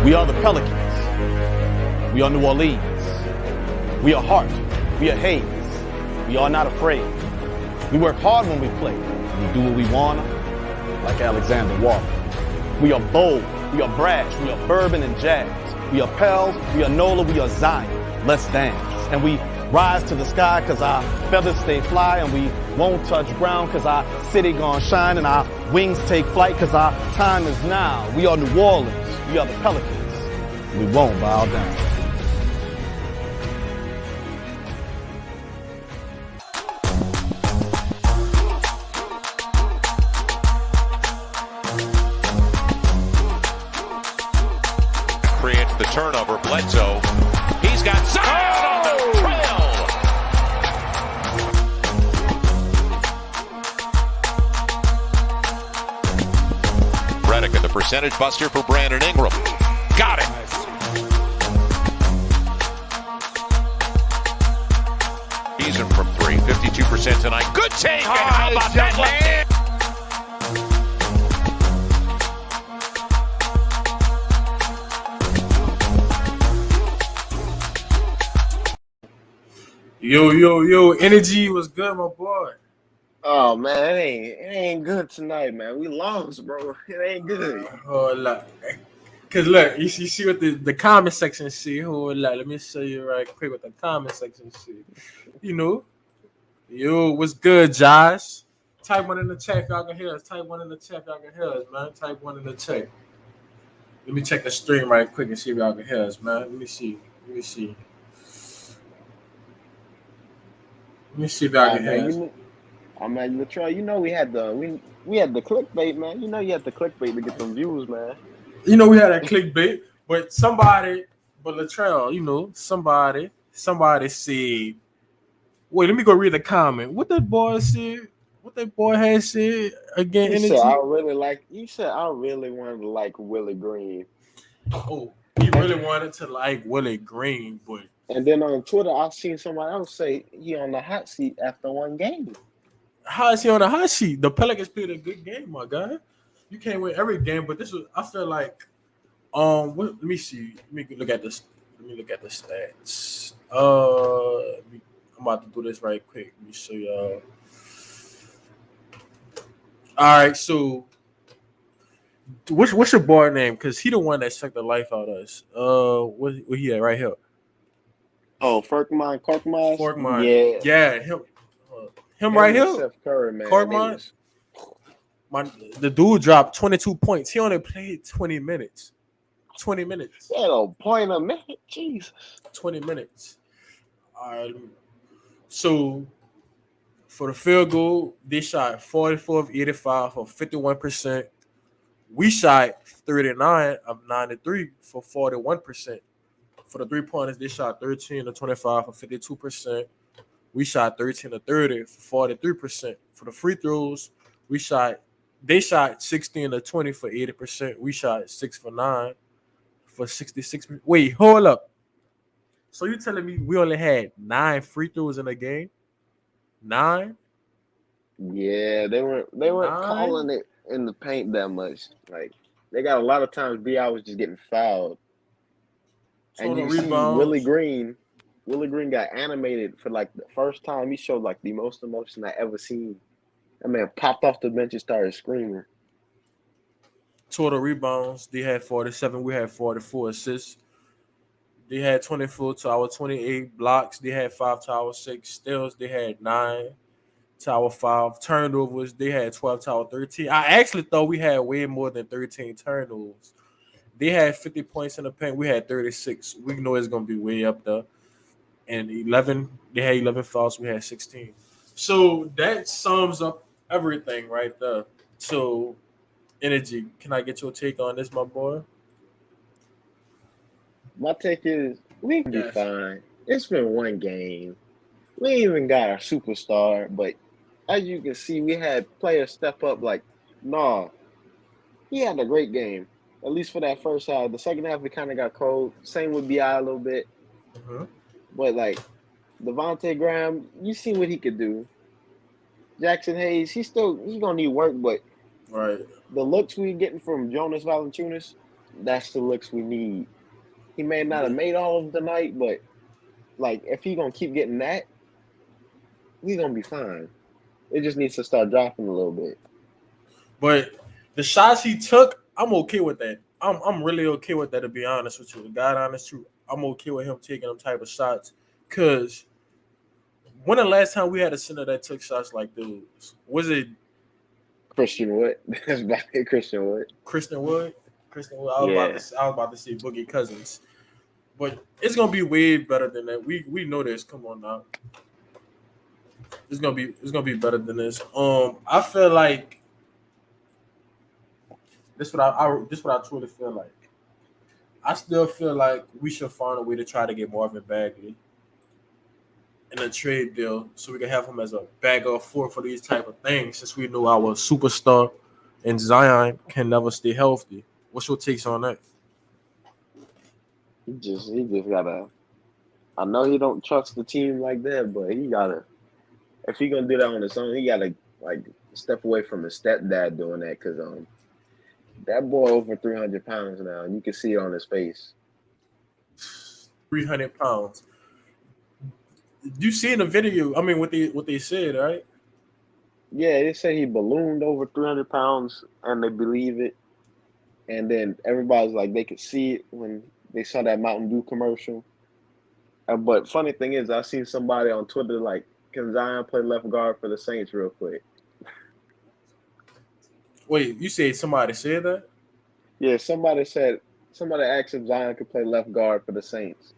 We are the Pelicans. We are New Orleans. We are heart. We are haze. We are not afraid. We work hard when we play. We do what we want, like Alexander Walker. We are bold. We are brash. We are bourbon and jazz. We are Pels. We are Nola. We are Zion. Let's dance. And we rise to the sky because our feathers stay fly, and we won't touch ground because our city gon' shine, and our wings take flight because our time is now. We are New Orleans. We are the Pelicans. We won't bow down. Creates the turnover. Bledsoe. He's got Zion on the trail. Redick at the percentage buster for Brandon Ingram. Got it. He's in from three. 52% tonight. Good take. And how about that man? Yo, energy was good, my boy. Oh man, it ain't good tonight, man. We lost, bro. It ain't good. Hold up. Cause look, you see what the comment section see. Hold up, let me show you right quick what the comment section see. You know, yo, what's good, Josh? Type one in the chat if y'all can hear us. Type one in the chat if y'all can hear us, man. Type one in the chat. Let me check the stream right quick and see if y'all can hear us, man. Let me see if y'all can hear us. Latrell, you know we had the clickbait, man. You know you had the clickbait to get them views, man. You know we had that clickbait, but Latrell, you know, somebody said, wait, let me go read the comment. What that boy said? What that boy had said again? He said I really wanted to like Willie Green. Oh, he really wanted to like Willie Green, but and then on Twitter I seen somebody else say he on the hot seat after one game. How is he on the hot seat? The Pelicans played a good game, my guy. You can't win every game, but this was. I feel like, let me see. Let me look at this. Let me look at the stats. I'm about to do this right quick. Let me show y'all. All right, so what's your boy name? Because he the one that sucked the life out of us. What he at right here? Oh, Korkmaz. Yeah, him right here. Seth Curry, man. Korkmaz. The dude dropped 22 points. He only played 20 minutes. 20 minutes. That a point a minute. Jesus. 20 minutes. All right. So for the field goal, they shot 44 of 85 for 51%. We shot 39 of 93 for 41%. For the three-pointers, they shot 13 of 25 for 52%. We shot 13 of 30 for 43%. For the free throws, they shot 16 of 20 for 80%. We shot 6 for 9 for 66%. Wait, hold up. So you telling me we only had 9 free throws in a game? 9? Yeah, they weren't calling it in the paint that much. Like they got a lot of times B.I. was just getting fouled. And you see Willie Green got animated for like the first time. He showed like the most emotion I ever seen. That man popped off the bench and started screaming. Total rebounds, they had 47. We had 44 assists. They had 24 to our 28 blocks. They had 5 to our 6 steals. They had 9 to our 5 turnovers. They had 12 to our 13. I actually thought we had way more than 13 turnovers. They had 50 points in the paint. We had 36. We know it's going to be way up there. And 11, they had 11 fouls. We had 16. So that sums up everything right there. So, Energy, can I get your take on this, my boy? My take is we can be fine. It's been one game. We ain't even got our superstar, but as you can see, we had players step up like, he had a great game. At least for that first half. The second half, we kind of got cold. Same with B.I. a little bit. Mm-hmm. But, like, Devontae Graham, you see what he could do. Jackson Hayes, he's going to need work, but right. The looks we getting from Jonas Valanciunas, that's the looks we need. He may not have made all of the night, but like if he gonna keep getting that, we gonna be fine. It just needs to start dropping a little bit. But the shots he took, I'm okay with that. I'm really okay with that, to be honest with you. The God honest truth, I'm okay with him taking them type of shots. Cause when the last time we had a center that took shots like those? Was it Christian Wood? That's about it, Christian Wood. Christian Wood? Christian Wood. I was about to say Boogie Cousins. But it's gonna be way better than that. We know this. Come on now. It's gonna be better than this. I feel like this what I truly feel like. I still feel like we should find a way to try to get Marvin Bagley in a trade deal so we can have him as a backup for these type of things, since we know our superstar and Zion can never stay healthy. What's your takes on that? He just gotta. I know he don't trust the team like that, but he gotta. If he gonna do that on his own, he gotta like step away from his stepdad doing that, because that boy over 300 pounds now, and you can see it on his face. 300 pounds. You see in the video? I mean, what they said, right? Yeah, they said he ballooned over 300 pounds, and they believe it. And then everybody's like, they could see it when they saw that Mountain Dew commercial. But funny thing is, I seen somebody on Twitter like, can Zion play left guard for the Saints real quick? Wait, you said somebody said that? Yeah, somebody asked if Zion could play left guard for the Saints.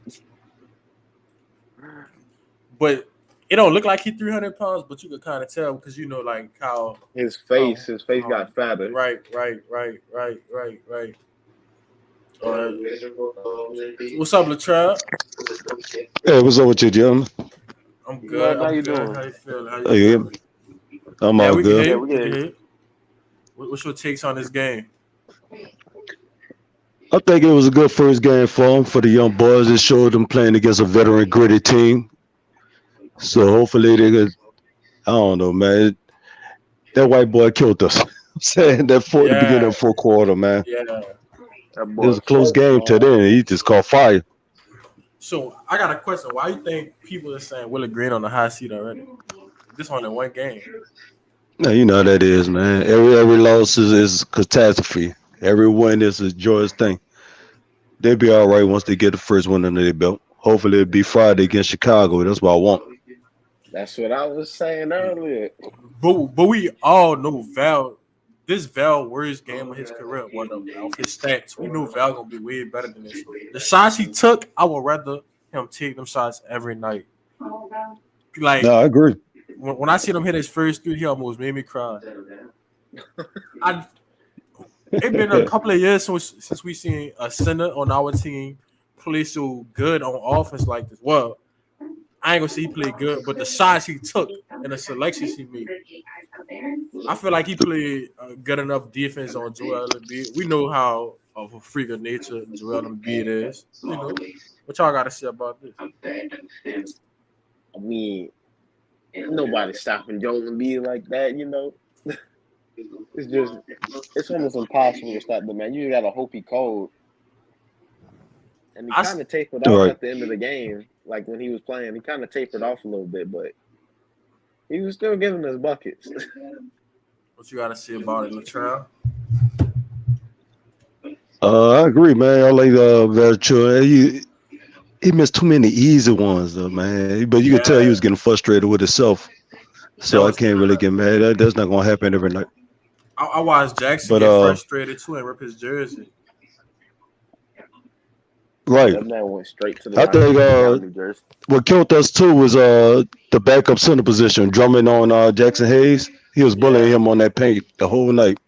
But it don't look like he's 300 pounds, but you could kind of tell because you know, like how his face got fatter. Right. What's up, Latrell? Hey, what's up with you, Jim? I'm good. How you doing? How you feeling? Hey, I'm all we good. Can hear you. What's your takes on this game? I think it was a good first game for the young boys. It showed them playing against a veteran, gritty team. So hopefully they could. I don't know, man. That white boy killed us. I'm saying that the beginning of fourth quarter, man. Yeah. It was a close game to then. He just caught fire. So I got a question. Why you think people are saying Willie Green on the high seat already? This only one game. Now, you know how that is, man. Every loss is catastrophe. Every win is a joyous thing. They'll be all right once they get the first one under their belt. Hopefully it'll be Friday against Chicago. That's what I want. That's what I was saying earlier. But we all know Val. This Val worst game of his career, one of his stats. We knew Val gonna be way better than this. The shots he took, I would rather him take them shots every night. Like, no, I agree. When I see him hit his first three, he almost made me cry. It's been a couple of years since we seen a center on our team play so good on offense like this. Well, I ain't gonna say he played good, but the shots he took and the selections he made, I feel like he played good enough defense on Joel Embiid. We know how of a freak of nature Joel Embiid is. You know, what y'all got to say about this? I mean, nobody's stopping Joel Embiid like that, you know. It's almost impossible to stop the man. You gotta hope he cold. And he kind of tapered off at the end of the game. Like when he was playing, he kind of tapered off a little bit, but he was still giving us buckets. What you got to say about it, Latrell? I agree, man. I like Vertua. He missed too many easy ones, though, man. But you could tell he was getting frustrated with himself. So I can't really get mad. That's not going to happen every night. I watched Jackson get frustrated, too, and rip his jersey. Right. That man went straight to the I think what killed us, too, was the backup center position, drumming on Jackson Hayes. He was bullying him on that paint the whole night.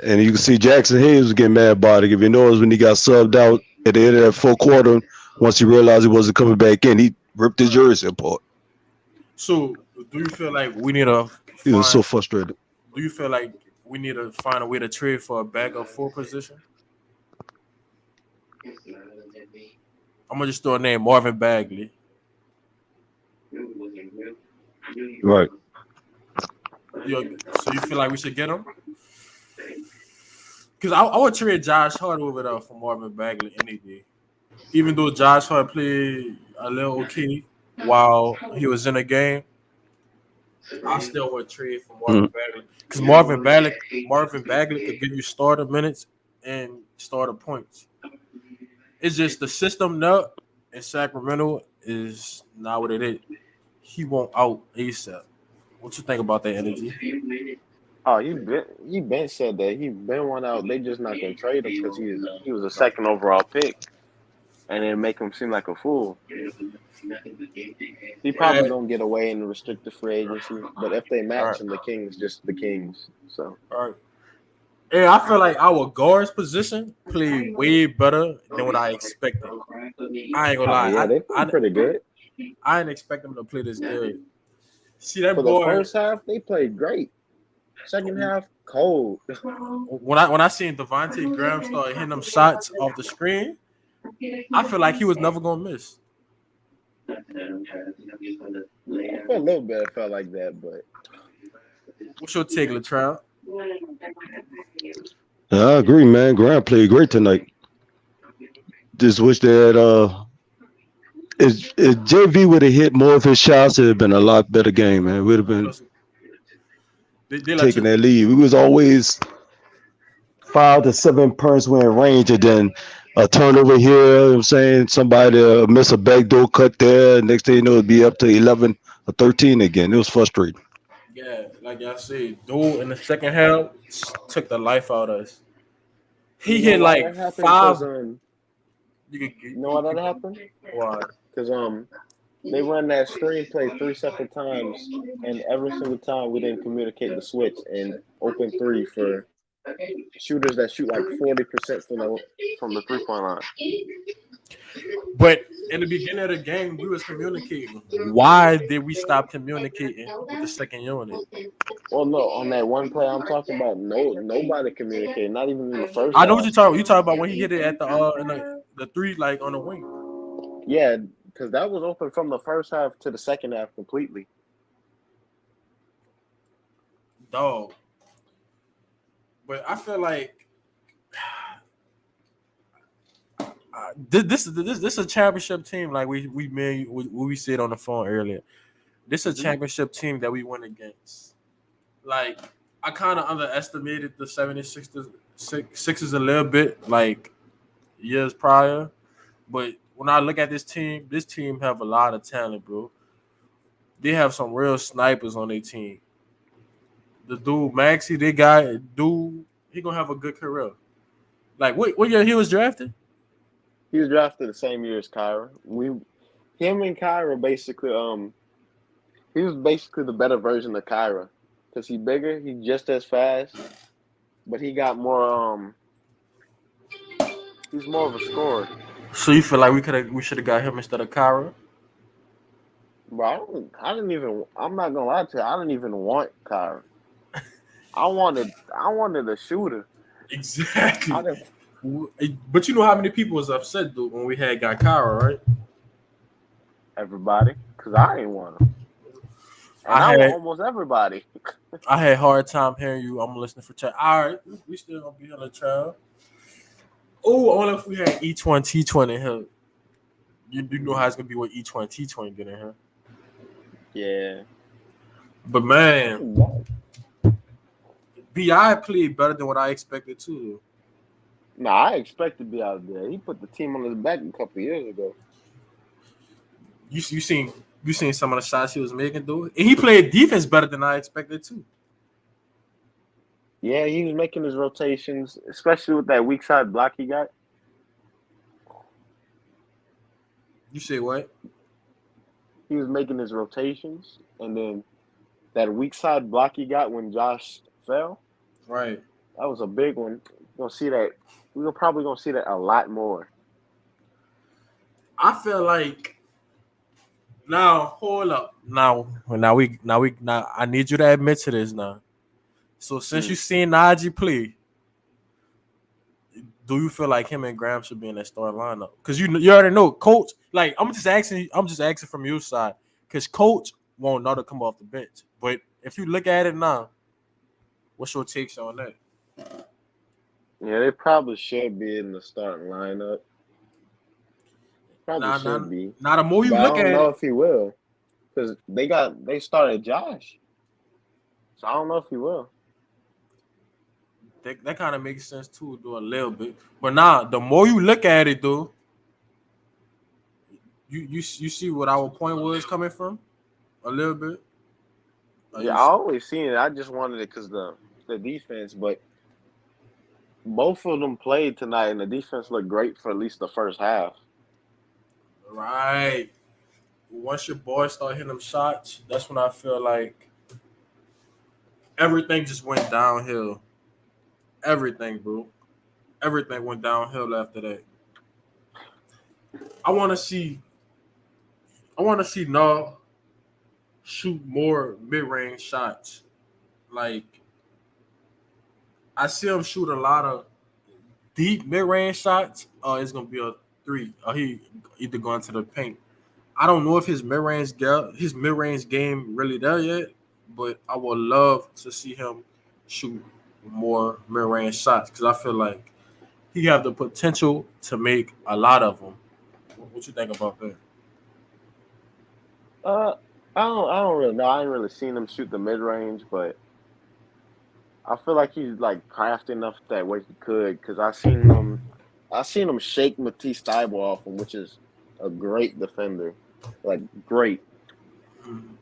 And you can see Jackson Hayes was getting mad about it. If you notice, when he got subbed out at the end of that fourth quarter, once he realized he wasn't coming back in, he ripped his jersey apart. So, do you feel like we need to He was so frustrated. Do you feel like we need to find a way to trade for a backup full position? I'm going to just throw a name, Marvin Bagley. Right. So you feel like we should get him? Because I would trade Josh Hart over there for Marvin Bagley any day. Even though Josh Hart played a little okay while he was in the game, I still would trade for Marvin Mm. Bagley. Because Marvin Bagley could give you starter minutes and starter points. It's just the system now in Sacramento is not what it is. He won't out ASAP. What you think about that energy? Oh, he been said that he been one out. They just not gonna trade him because he was a second overall pick, and then make him seem like a fool. He Yeah. probably gonna get away in the restricted free agency, but if they All match right. him, the Kings just the Kings. So All right. Yeah, I feel like our guards position played way better than what I expected. I ain't gonna oh lie. yeah, they played pretty good I didn't expect them to play this good. See that for the boy first half. They played great. Second half, cold. when I seen Devontae Graham start hitting them shots off the screen, I feel like he was never gonna miss. For a little bit, it felt like that, but What's your take, Latrell? I agree, man. Graham played great tonight. Just wish that if JV would have hit more of his shots, it'd have been a lot better game, man. We'd have been They let taking you. that lead. We was always 5 to 7 points in range, and then a turnover here. You know what I'm saying, somebody miss a backdoor cut there. Next thing you know, it'd be up to 11 or 13 again. It was frustrating. Yeah, like y'all said, dude in the second half took the life out of us. He you know hit why like that happened? 5. You know why that happened? Why? Because they run that screenplay 3 separate times, and every single time we didn't communicate the switch and open three for shooters that shoot like 40% from the 3-point line. But in the beginning of the game, we was communicating. Why did we stop communicating with the second unit? Well, no, on that one play I'm talking about, nobody communicated, not even in the first I know half. what you're talking about. You talking about when he hit it at the 3 like on the wing. Yeah, because that was open from the first half to the second half completely. Dog. But I feel like this is a championship team. Like we said on the phone earlier. This is a championship team that we went against. Like I kind of underestimated the 76ers a little bit, like years prior. But when I look at this team have a lot of talent, bro. They have some real snipers on their team. The dude Maxey, they got dude, he gonna have a good career. Like what year he was drafted? He was drafted the same year as Kyra. Him and Kyra basically he was basically the better version of Kyra because he bigger, he just as fast, but he got more he's more of a scorer. So you feel like we should have got him instead of Kyra? Bro, I'm not gonna lie to you, I didn't even want Kyra. I wanted a shooter. Exactly. But you know how many people was upset, dude, when we got Kyra, right? Everybody, because I ain't want him. And I want almost everybody. I had a hard time hearing you. I'm listening for chat. All right, we still gonna be on the trial. Oh, only if we had each one T20 in here. You know how it's gonna be with each one T20 get in here. Yeah. But man, BI played better than what I expected too. Nah, I expected BI out there. He put the team on his back a couple years ago. You seen some of the shots he was making, dude? And he played defense better than I expected too. Yeah, he was making his rotations, especially with that weak side block he got. You say what? He was making his rotations, and then that weak side block he got when Josh fell. Right. That was a big one. We're gonna see that. We're probably gonna see that a lot more. I feel like now hold up. Now I need you to admit to this now. So since you seen Najee play, do you feel like him and Graham should be in that starting lineup? Because you already know, Coach. Like I'm just asking from your side, because Coach won't know to come off the bench. But if you look at it now, what's your takes on that? Yeah, they probably should be in the starting lineup. Probably should be. Now the more you But I look don't at know it, if he will. Because they started Josh. So I don't know if he will. that kind of makes sense too, do a little bit. But now the more you look at it, though, you see what our point was coming from a little bit. Yeah, I always seen it. I just wanted it because the defense, but both of them played tonight, and the defense looked great for at least the first half. Right. Once your boys start hitting them shots, that's when I feel like everything just went downhill. Everything, bro. Everything went downhill after that. I want to see Nah shoot more mid-range shots. Like I see him shoot a lot of deep mid-range shots. It's gonna be a three. He either going to the paint. I don't know if his mid-range game really there yet, but I would love to see him shoot more mid-range shots because I feel like he have the potential to make a lot of them. What you think about that? I don't really know. I ain't really seen him shoot the mid range, but I feel like he's like crafty enough that way he could. Because I seen him shake Matisse Thybulle off him, which is a great defender, like great.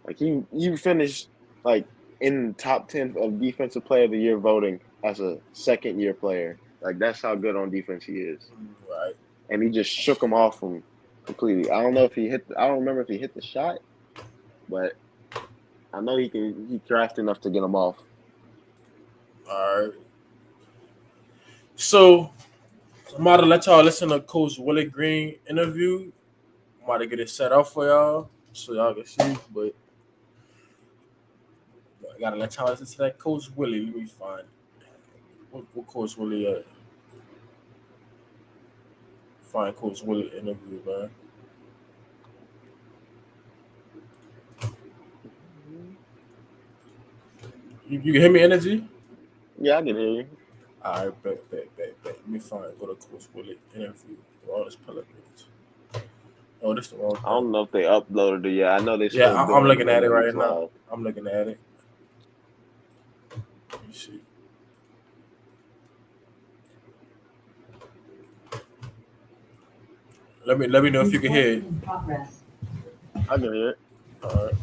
Like you finished like in top 10 of defensive player of the year voting as a second year player. Like that's how good on defense he is. Right. And he just shook him off from completely. I don't know if he hit. I don't remember if he hit the shot, but I know he crafty enough to get him off. All right. So I'm about to let y'all listen to Coach Willie Green interview. I'm about to get it set up for y'all so y'all can see, but I gotta let y'all listen to that Coach Willie. Let me find it. What Coach Willie at? Find Coach Willie interview, man. You can hear me, Energy? Yeah, I can hear you. All right, bet. Let me find go to Coach Willie interview. All this Pelicans. Oh, this the wrong thing. I don't know if they uploaded it yet. I know they. Yeah, I'm looking at it right now. I'm looking at it. Let me see. Let me know if you can hear it. I can hear it. All right.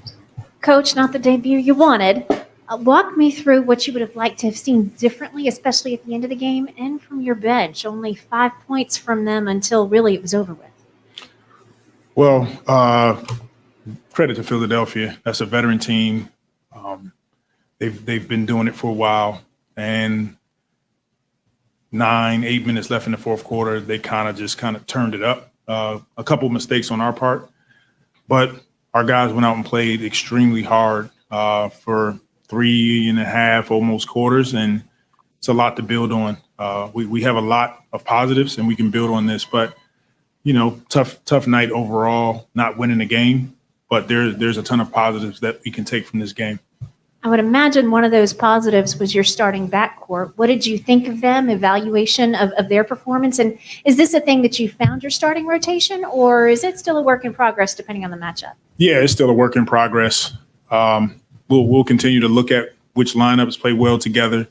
Coach, not the debut you wanted. Walk me through what you would have liked to have seen differently, especially at the end of the game and from your bench. Only 5 points from them until really it was over with. Well, credit to Philadelphia. That's a veteran team. They've been doing it for a while, and 8 minutes left in the fourth quarter, they kind of turned it up. A couple mistakes on our part, but our guys went out and played extremely hard for 3.5 almost quarters, and it's a lot to build on. We have a lot of positives, and we can build on this. But tough night overall, not winning the game. But there's a ton of positives that we can take from this game. I would imagine one of those positives was your starting backcourt. What did you think of them? Evaluation of their performance, and is this a thing that you found your starting rotation, or is it still a work in progress depending on the matchup? Yeah, it's still a work in progress. We'll continue to look at which lineups play well together.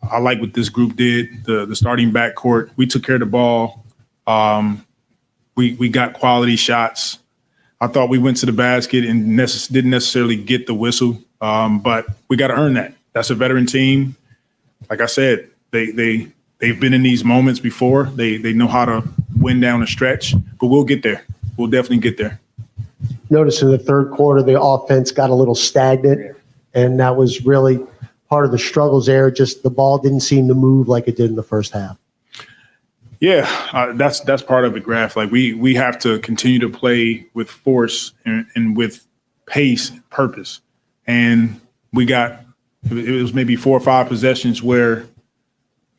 I like what this group did. The starting backcourt, we took care of the ball. We got quality shots. I thought we went to the basket and didn't necessarily get the whistle, but we got to earn that. That's a veteran team. Like I said, they've been in these moments before. They know how to win down a stretch, but we'll get there. We'll definitely get there. Notice in the third quarter, the offense got a little stagnant, and that was really part of the struggles there. Just the ball didn't seem to move like it did in the first half. Yeah, that's part of it, Graf. Like we have to continue to play with force and with pace, and purpose. And it was maybe 4 or 5 possessions where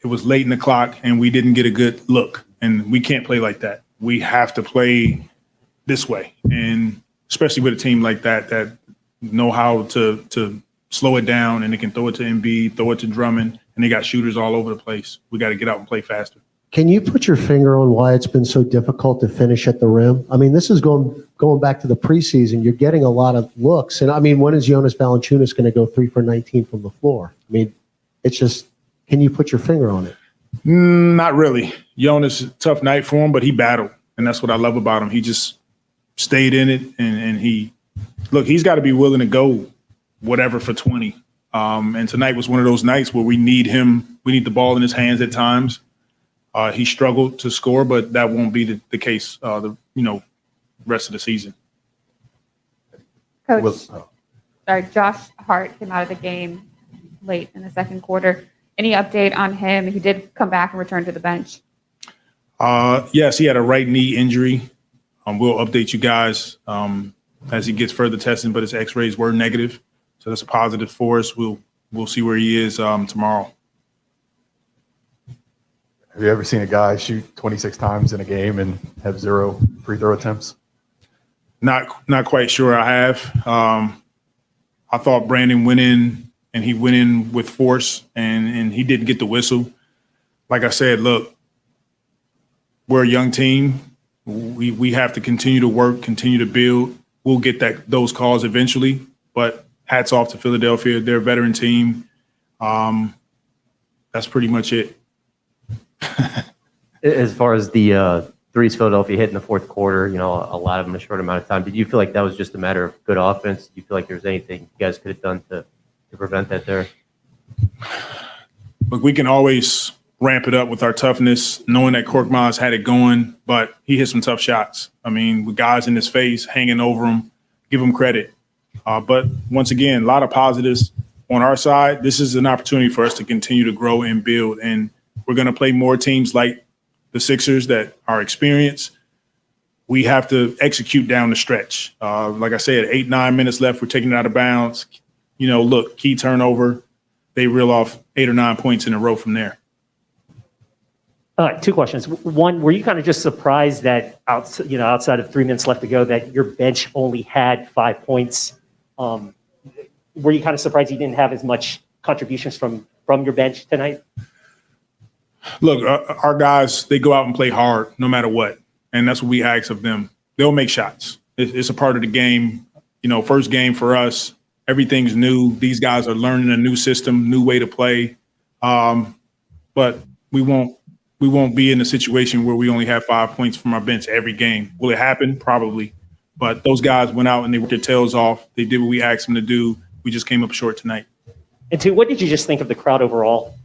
it was late in the clock and we didn't get a good look. And we can't play like that. We have to play this way. And especially with a team like that know how to slow it down, and they can throw it to Embiid, throw it to Drummond, and they got shooters all over the place. We got to get out and play faster. Can you put your finger on why it's been so difficult to finish at the rim? I mean, this is going back to the preseason. You're getting a lot of looks. And, I mean, when is Jonas Valanciunas going to go 3 for 19 from the floor? I mean, it's just, can you put your finger on it? Not really. Jonas, tough night for him, but he battled. And that's what I love about him. He just stayed in it. And he's got to be willing to go whatever for 20. And tonight was one of those nights where we need him. We need the ball in his hands at times. He struggled to score, but that won't be the case rest of the season. Coach, sorry, Josh Hart came out of the game late in the second quarter. Any update on him? He did come back and return to the bench. Yes, he had a right knee injury. We'll update you guys as he gets further testing, but his x-rays were negative. So that's a positive for us. We'll see where he is tomorrow. Have you ever seen a guy shoot 26 times in a game and have 0 free throw attempts? Not quite sure I have. I thought Brandon went in, and he went in with force, and he didn't get the whistle. Like I said, look, we're a young team. We have to continue to work, continue to build. We'll get those calls eventually, but hats off to Philadelphia. They're a veteran team. That's pretty much it. As far as the threes Philadelphia hit in the fourth quarter, a lot of them in a short amount of time, did you feel like that was just a matter of good offense? Do you feel like there was anything you guys could have done to prevent that there? Look, we can always ramp it up with our toughness, knowing that Korkmaz had it going, but he hit some tough shots. I mean, with guys in his face, hanging over him, give him credit. But once again, a lot of positives on our side. This is an opportunity for us to continue to grow and build, and we're going to play more teams like the Sixers that are experienced. We have to execute down the stretch. Like I said, 8-9 minutes left. We're taking it out of bounds. Look, key turnover. They reel off 8 or 9 points in a row from there. 2 questions. One, were you kind of just surprised that outside of 3 minutes left to go, that your bench only had 5 points? Were you kind of surprised you didn't have as much contributions from your bench tonight? Look, our guys, they go out and play hard no matter what. And that's what we ask of them. They'll make shots. It's a part of the game. First game for us, everything's new. These guys are learning a new system, new way to play. But we won't be in a situation where we only have 5 points from our bench every game. Will it happen? Probably. But those guys went out and they worked their tails off. They did what we asked them to do. We just came up short tonight. And 2, what did you just think of the crowd overall?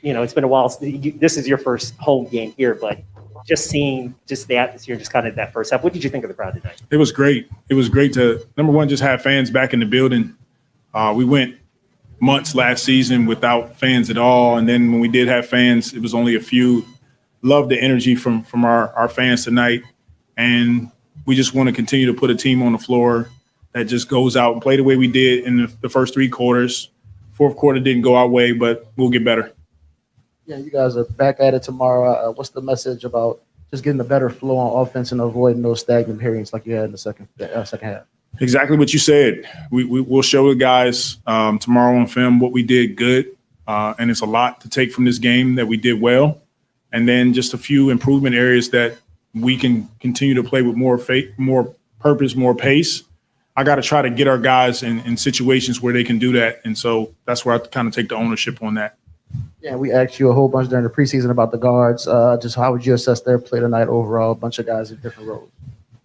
It's been a while. This is your first home game here, but just seeing the atmosphere, just kind of that first half. What did you think of the crowd tonight? It was great. It was great to, number one, just have fans back in the building. We went months last season without fans at all. And then when we did have fans, it was only a few. Love the energy from our fans tonight. And we just want to continue to put a team on the floor that just goes out and play the way we did in the first 3 quarters. Fourth quarter didn't go our way, but we'll get better. Yeah, you guys are back at it tomorrow. What's the message about just getting a better flow on offense and avoiding those stagnant periods like you had in the second half? Exactly what you said. We'll show the guys tomorrow on film what we did good, and it's a lot to take from this game that we did well, and then just a few improvement areas that we can continue to play with more purpose, more pace. I got to try to get our guys in situations where they can do that, and so that's where I kind of take the ownership on that. Yeah, we asked you a whole bunch during the preseason about the guards. Just how would you assess their play tonight overall? A bunch of guys in different roles.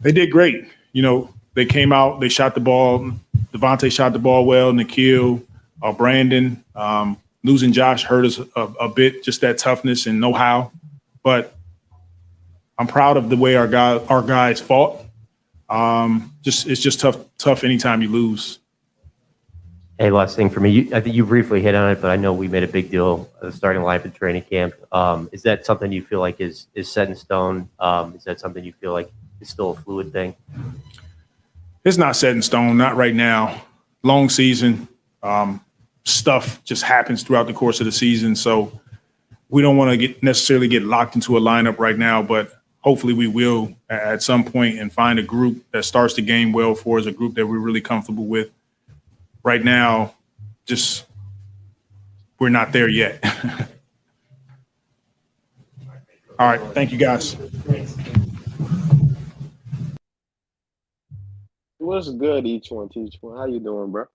They did great. They came out, they shot the ball. Devontae shot the ball well. Nikhil, Brandon, losing Josh hurt us a bit, just that toughness and know-how. But I'm proud of the way our guys fought. It's just tough anytime you lose. Hey, last thing for me. I think you briefly hit on it, but I know we made a big deal of the starting lineup in training camp. Is that something you feel like is set in stone? Is that something you feel like is still a fluid thing? It's not set in stone, not right now. Long season, stuff just happens throughout the course of the season. So we don't want to necessarily get locked into a lineup right now, but hopefully we will at some point and find a group that starts the game well for us, a group that we're really comfortable with. Right now, just we're not there yet. All right. Thank you, guys. What's good, each one, teach one? How you doing, bro?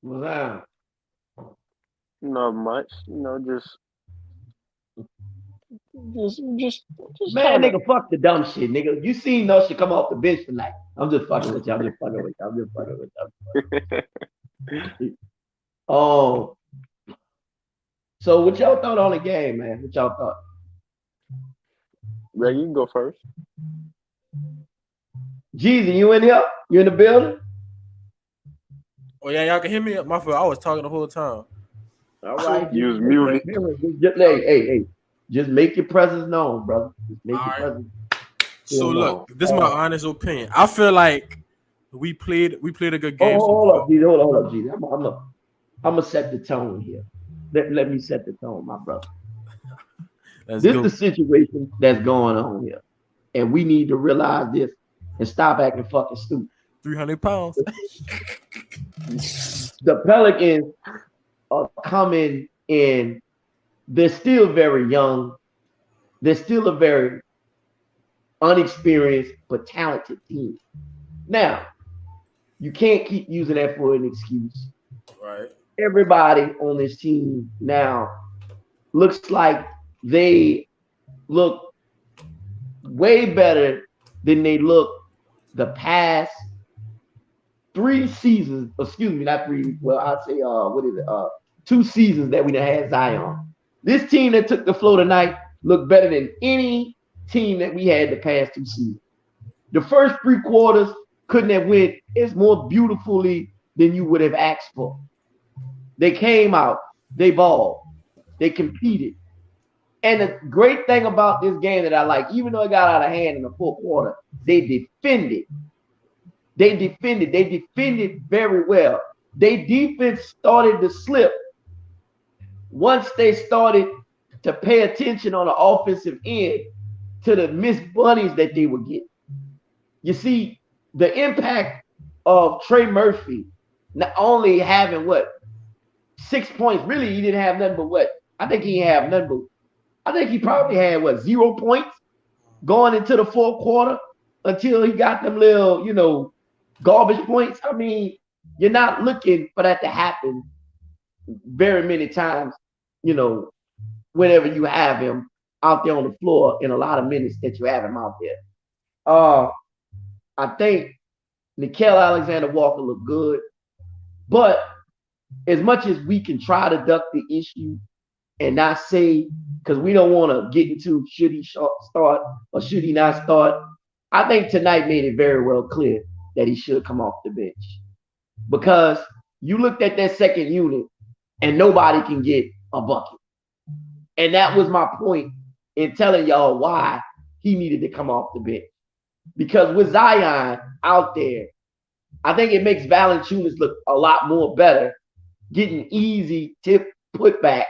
Wow. Not much. Just Man, kinda. nigga, fuck the dumb shit, nigga. You seen no shit come off the bench tonight. I'm just fucking with you. I'm just fucking with you. Oh. So what y'all thought on the game, man? What y'all thought? Greg, you can go first. Jeezy, you in here? You in the building? Oh yeah, y'all can hear me. My fault. I was talking the whole time. All right. You was muted. Hey, just make your presence known, brother. Just make your presence. So look, this is my honest opinion. I feel like we played a good game. Hold up, Jeezy. I'm gonna set the tone here. Let me set the tone, my brother. This is the situation that's going on here, and we need to realize this and stop acting fucking stupid. 300 pounds. The Pelicans are coming in. They're still very young. They're still a very unexperienced but talented team. Now, you can't keep using that for an excuse. Right. Everybody on this team now looks like they look way better than they look the past 3 seasons. Excuse me, not 3. Well, I'd say 2 seasons that we done had Zion. This team that took the floor tonight looked better than any team that we had the past 2 seasons. The first 3 quarters couldn't have went as more beautifully than you would have asked for. They came out, they balled, they competed. And the great thing about this game that I like, even though it got out of hand in the 4th quarter, they defended. They defended very well. Their defense started to slip once they started to pay attention on the offensive end to the missed bunnies that they would get. You see, the impact of Trey Murphy not only having 6 points, really he didn't have nothing but I think he probably had 0 points going into the 4th quarter until he got them little, garbage points. I mean, you're not looking for that to happen very many times, whenever you have him out there on the floor in a lot of minutes that you have him out there. I think Nickeil Alexander-Walker looked good, but as much as we can try to duck the issue and not say, because we don't want to get into should he start or should he not start, I think tonight made it very well clear that he should come off the bench. Because you looked at that second unit and nobody can get a bucket. And that was my point in telling y'all why he needed to come off the bench. Because with Zion out there, I think it makes Valanciunas look a lot more better, getting easy tip putbacks.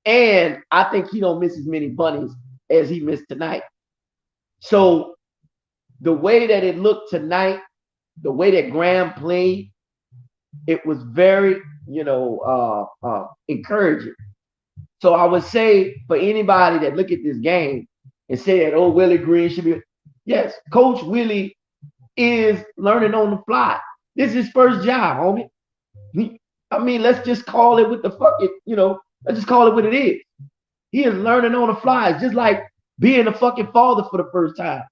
And I think he don't miss as many bunnies as he missed tonight. So the way that it looked tonight, the way that Graham played, it was very, encouraging. So I would say for anybody that look at this game and say that, Willie Green should be, yes, Coach Willie is learning on the fly. This is his first job, homie. Let's just call it what the fuck it, let's just call it what it is. He is learning on the fly. It's just like being a fucking father for the first time.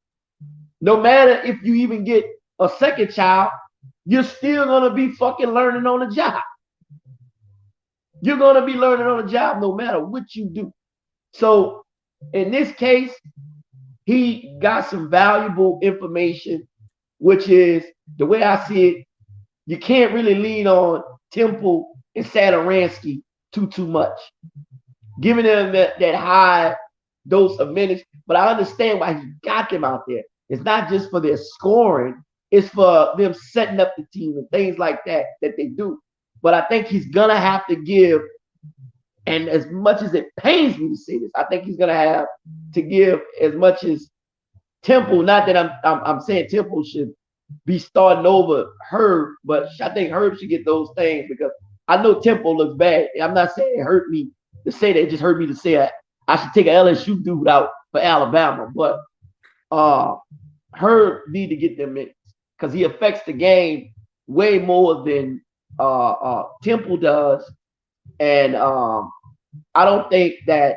No matter if you even get a second child, you're still going to be fucking learning on the job. You're going to be learning on the job no matter what you do. So in this case, he got some valuable information, which is the way I see it. You can't really lean on Temple and Satoransky too much, giving them that high dose of minutes. But I understand why he got them out there. It's not just for their scoring. It's for them setting up the team and things like that they do. But I think he's going to have to give, and as much as it pains me to say this, I think he's going to have to give as much as Temple. Not that I'm saying Temple should be starting over Herb, but I think Herb should get those things because I know tempo looks bad. I'm not saying it hurt me to say that. It just hurt me to say I should take an LSU dude out for Alabama. But Herb need to get them minutes because he affects the game way more than Temple does. And I don't think that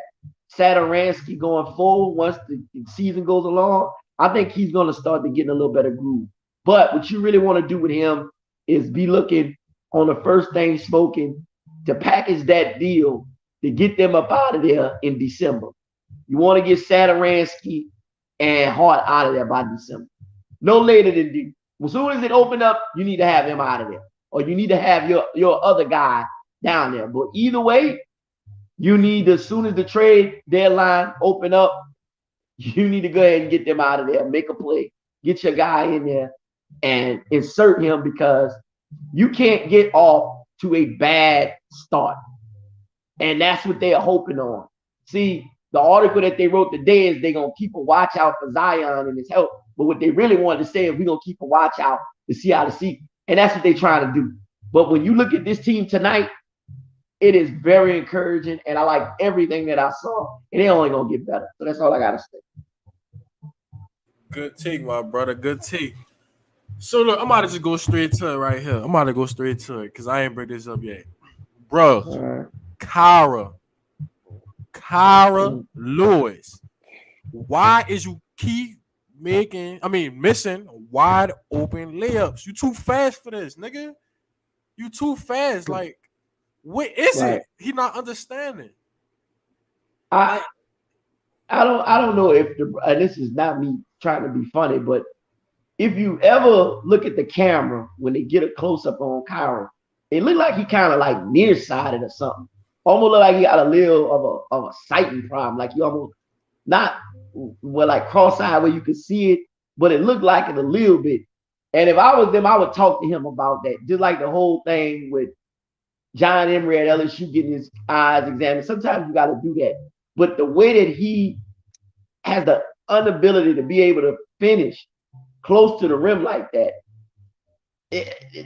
Saturansky going forward, once the season goes along, I think he's going to start to get in a little better groove. But what you really want to do with him is be looking on the first thing smoking to package that deal to get them up out of there in December. You want to get Saturansky and Hart out of there by December. No later than as soon as it opened up, you need to have him out of there. Or you need to have your other guy down there. But either way, you need, as soon as the trade deadline open up, you need to go ahead and get them out of there. Make a play. Get your guy in there and insert him, because you can't get off to a bad start. And that's what they're hoping on. See, the article that they wrote today is they're going to keep a watch out for Zion and his health. But what they really wanted to say is we're going to keep a watch out to see how the season. And that's what they're trying to do. But when you look at this team tonight, it is very encouraging. And I like everything that I saw. And they're only going to get better. So that's all I got to say. Good take, my brother. Good take. So look, I'm about to just go straight to it right here. I'm about to go straight to it because I ain't bring this up yet. Bro, Kyra Lewis. Why is you keep missing wide open layups? You too fast for this, nigga. You too fast. Like, what is it? He not understanding. I don't know if this is not me trying to be funny, but if you ever look at the camera when they get a close up on Kyra, it looked like he kind of like nearsighted or something. Almost look like he got a little of a sighting problem, like you almost not like cross-eyed where you could see it, but it looked like it a little bit. And if I was them, I would talk to him about that. Just like the whole thing with John Emery at LSU getting his eyes examined. Sometimes you got to do that. But the way that he has the inability to be able to finish close to the rim like that,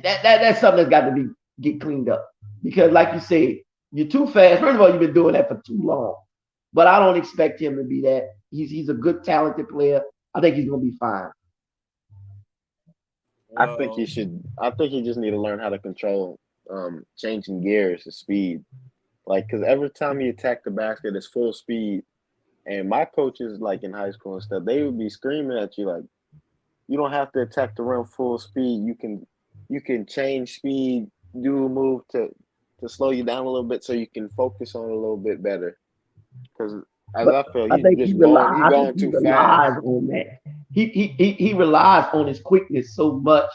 that's something that's got to get cleaned up. Because like you say, you're too fast. First of all, you've been doing that for too long. But I don't expect him to be that. He's a good, talented player. I think he's going to be fine. I think he just need to learn how to control changing gears to speed. Like, because every time you attack the basket, it's full speed. And my coaches, like in high school and stuff, they would be screaming at you like, you don't have to attack the rim full speed. You can change speed, do a move to slow you down a little bit so you can focus on it a little bit better. Because I feel he's going too fast. On that. He relies on his quickness so much,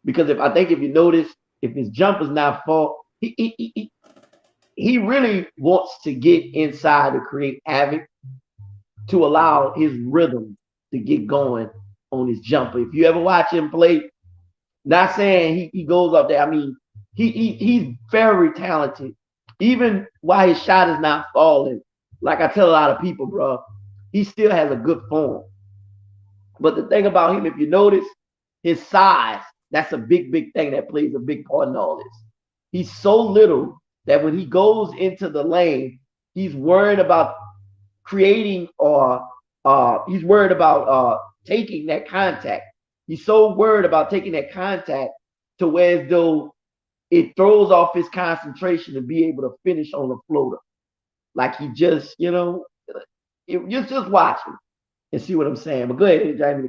because if you notice, if his jumper's not fall, he really wants to get inside to create havoc, to allow his rhythm to get going on his jumper. If you ever watch him play, not saying he goes up there. I mean, he's very talented. Even while his shot is not falling, like I tell a lot of people, bro, he still has a good form. But the thing about him, if you notice, his size, that's a big thing that plays a big part in all this. He's so little that when he goes into the lane, he's worried about creating or he's worried about taking that contact. He's so worried about taking that contact to where as though it throws off his concentration to be able to finish on the floater. Like he just, just watch him and see what I'm saying. But go ahead, Jamie.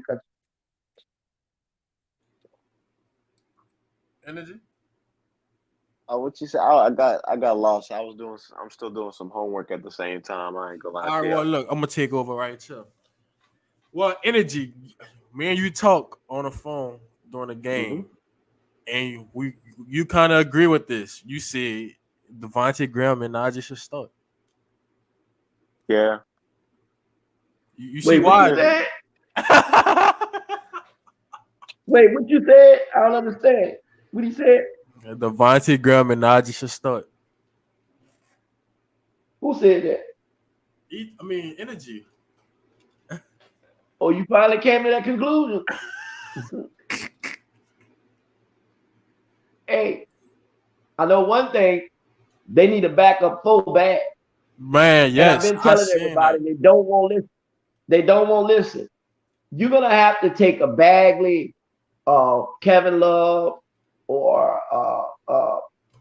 Energy? What you said? I got lost. I'm still doing some homework at the same time. I ain't gonna lie. All right, well, look, I'm gonna take over right here. Well, Energy, me and you talk on the phone during the game, and you kind of agree with this. You said Devontae Graham and Najee should start. Yeah. You see why? Wait, what you said? I don't understand. What he said? Devontae Graham and Najee should start. Who said that? Energy. Oh, you finally came to that conclusion. Hey, I know one thing, they need a backup fullback. Man, And I've yes, been I telling seen everybody that. they don't want to listen. They don't want to listen. You're gonna have to take a Bagley, Kevin Love, or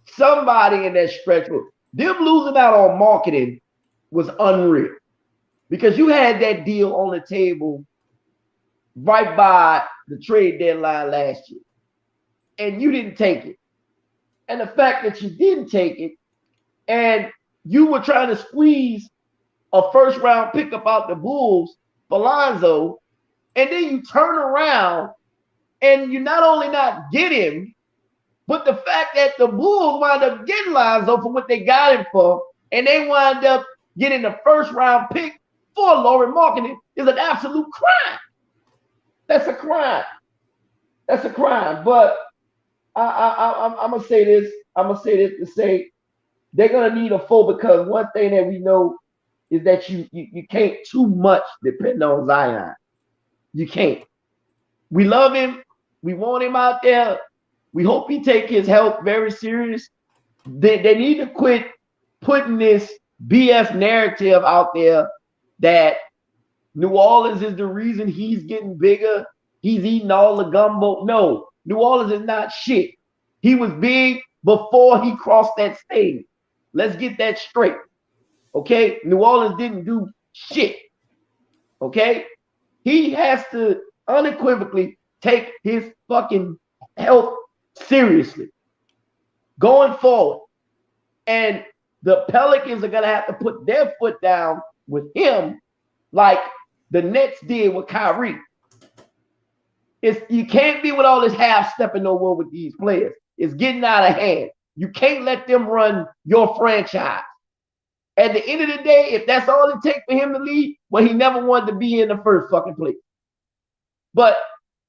somebody in that stretch. Them losing out on marketing was unreal because you had that deal on the table right by the trade deadline last year, and you didn't take it. And the fact that you didn't take it, and you were trying to squeeze a first round pickup out the Bulls for Lonzo, and then you turn around and you not only not get him, but the fact that the Bulls wind up getting Lonzo for what they got him for, and they wind up getting the first round pick for Laurie Marketing is an absolute crime. That's a crime. That's a crime. But I'm gonna say this. I'm gonna say this to say they're gonna need a full, because one thing that we know is that you can't too much depend on Zion. You can't. We love him. We want him out there. We hope he take his health very serious. They need to quit putting this BS narrative out there that New Orleans is the reason he's getting bigger. He's eating all the gumbo. No, New Orleans is not shit. He was big before he crossed that stage. Let's get that straight. Okay? New Orleans didn't do shit. Okay? He has to unequivocally take his fucking health seriously going forward. And the Pelicans are going to have to put their foot down with him like the Nets did with Kyrie. You can't be with all this half-stepping no more with these players. It's getting out of hand. You can't let them run your franchise. At the end of the day, if that's all it takes for him to leave, well, he never wanted to be in the first fucking place. But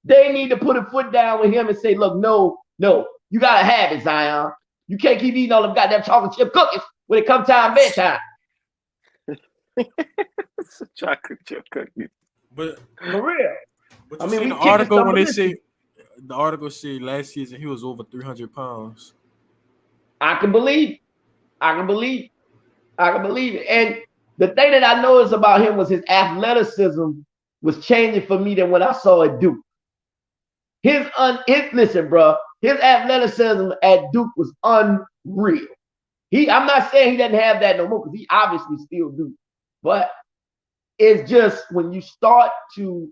they need to put a foot down with him and say, look, no, you got to have it, Zion. You can't keep eating all them goddamn chocolate chip cookies when it comes time bedtime. Chocolate chip cookies. But for real. But you seen the article when they say the article said last season he was over 300 pounds. I can believe it. I can believe it. And the thing that I noticed about him was his athleticism was changing for me than when I saw at Duke. Listen, bro, his athleticism at Duke was unreal. I'm not saying he doesn't have that no more, because he obviously still do. But it's just when you start to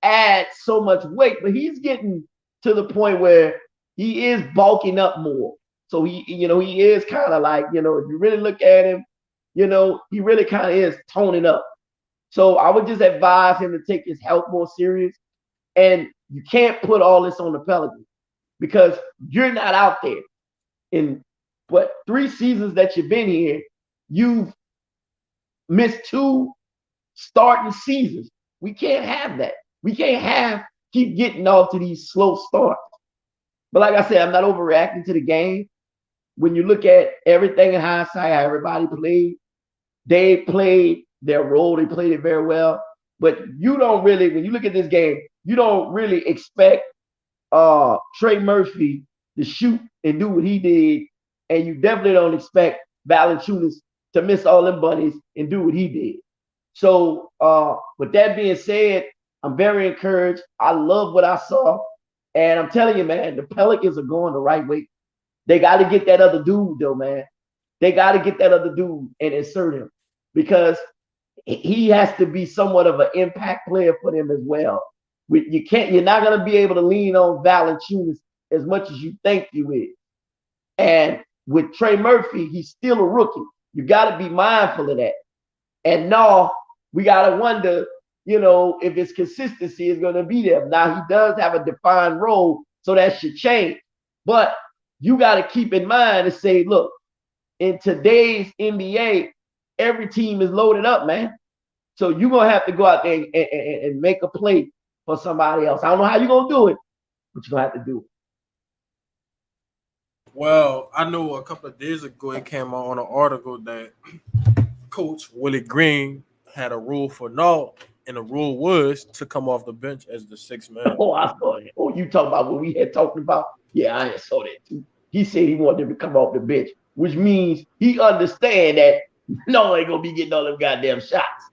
add so much weight, but he's getting to the point where he is bulking up more. So he is kind of like, if you really look at him, he really kind of is toning up. So I would just advise him to take his health more serious. And you can't put all this on the Pelicans because you're not out there. In 3 seasons that you've been here, you've missed 2 starting seasons. We can't have that. We can't keep getting off to these slow starts. But like I said, I'm not overreacting to the game. When you look at everything in hindsight, how everybody played, they played their role. They played it very well. But you don't really, when you look at this game, you don't really expect Trey Murphy to shoot and do what he did. And you definitely don't expect Valanciunas to miss all them bunnies and do what he did. So with that being said, I'm very encouraged. I love what I saw. And I'm telling you, man, the Pelicans are going the right way. They got to get that other dude, though, man. They got to get that other dude and insert him, because he has to be somewhat of an impact player for them as well. You're not going to be able to lean on Valanciunas as much as you think you is. And with Trey Murphy, he's still a rookie. You got to be mindful of that. And now we got to wonder, if his consistency is going to be there. Now he does have a defined role, so that should change. But you got to keep in mind and say, look, in today's NBA, every team is loaded up, man. So you're going to have to go out there and make a play for somebody else. I don't know how you're going to do it, but you're going to have to do it. Well, I know a couple of days ago it came out on an article that Coach Willie Green had a rule for now, and the rule was to come off the bench as the 6th man. Oh, I saw it. Oh, you talking about what we had talked about? Yeah, I saw that too. he said he wanted him to come off the bench, which means he understand that no ain't gonna be getting all them goddamn shots.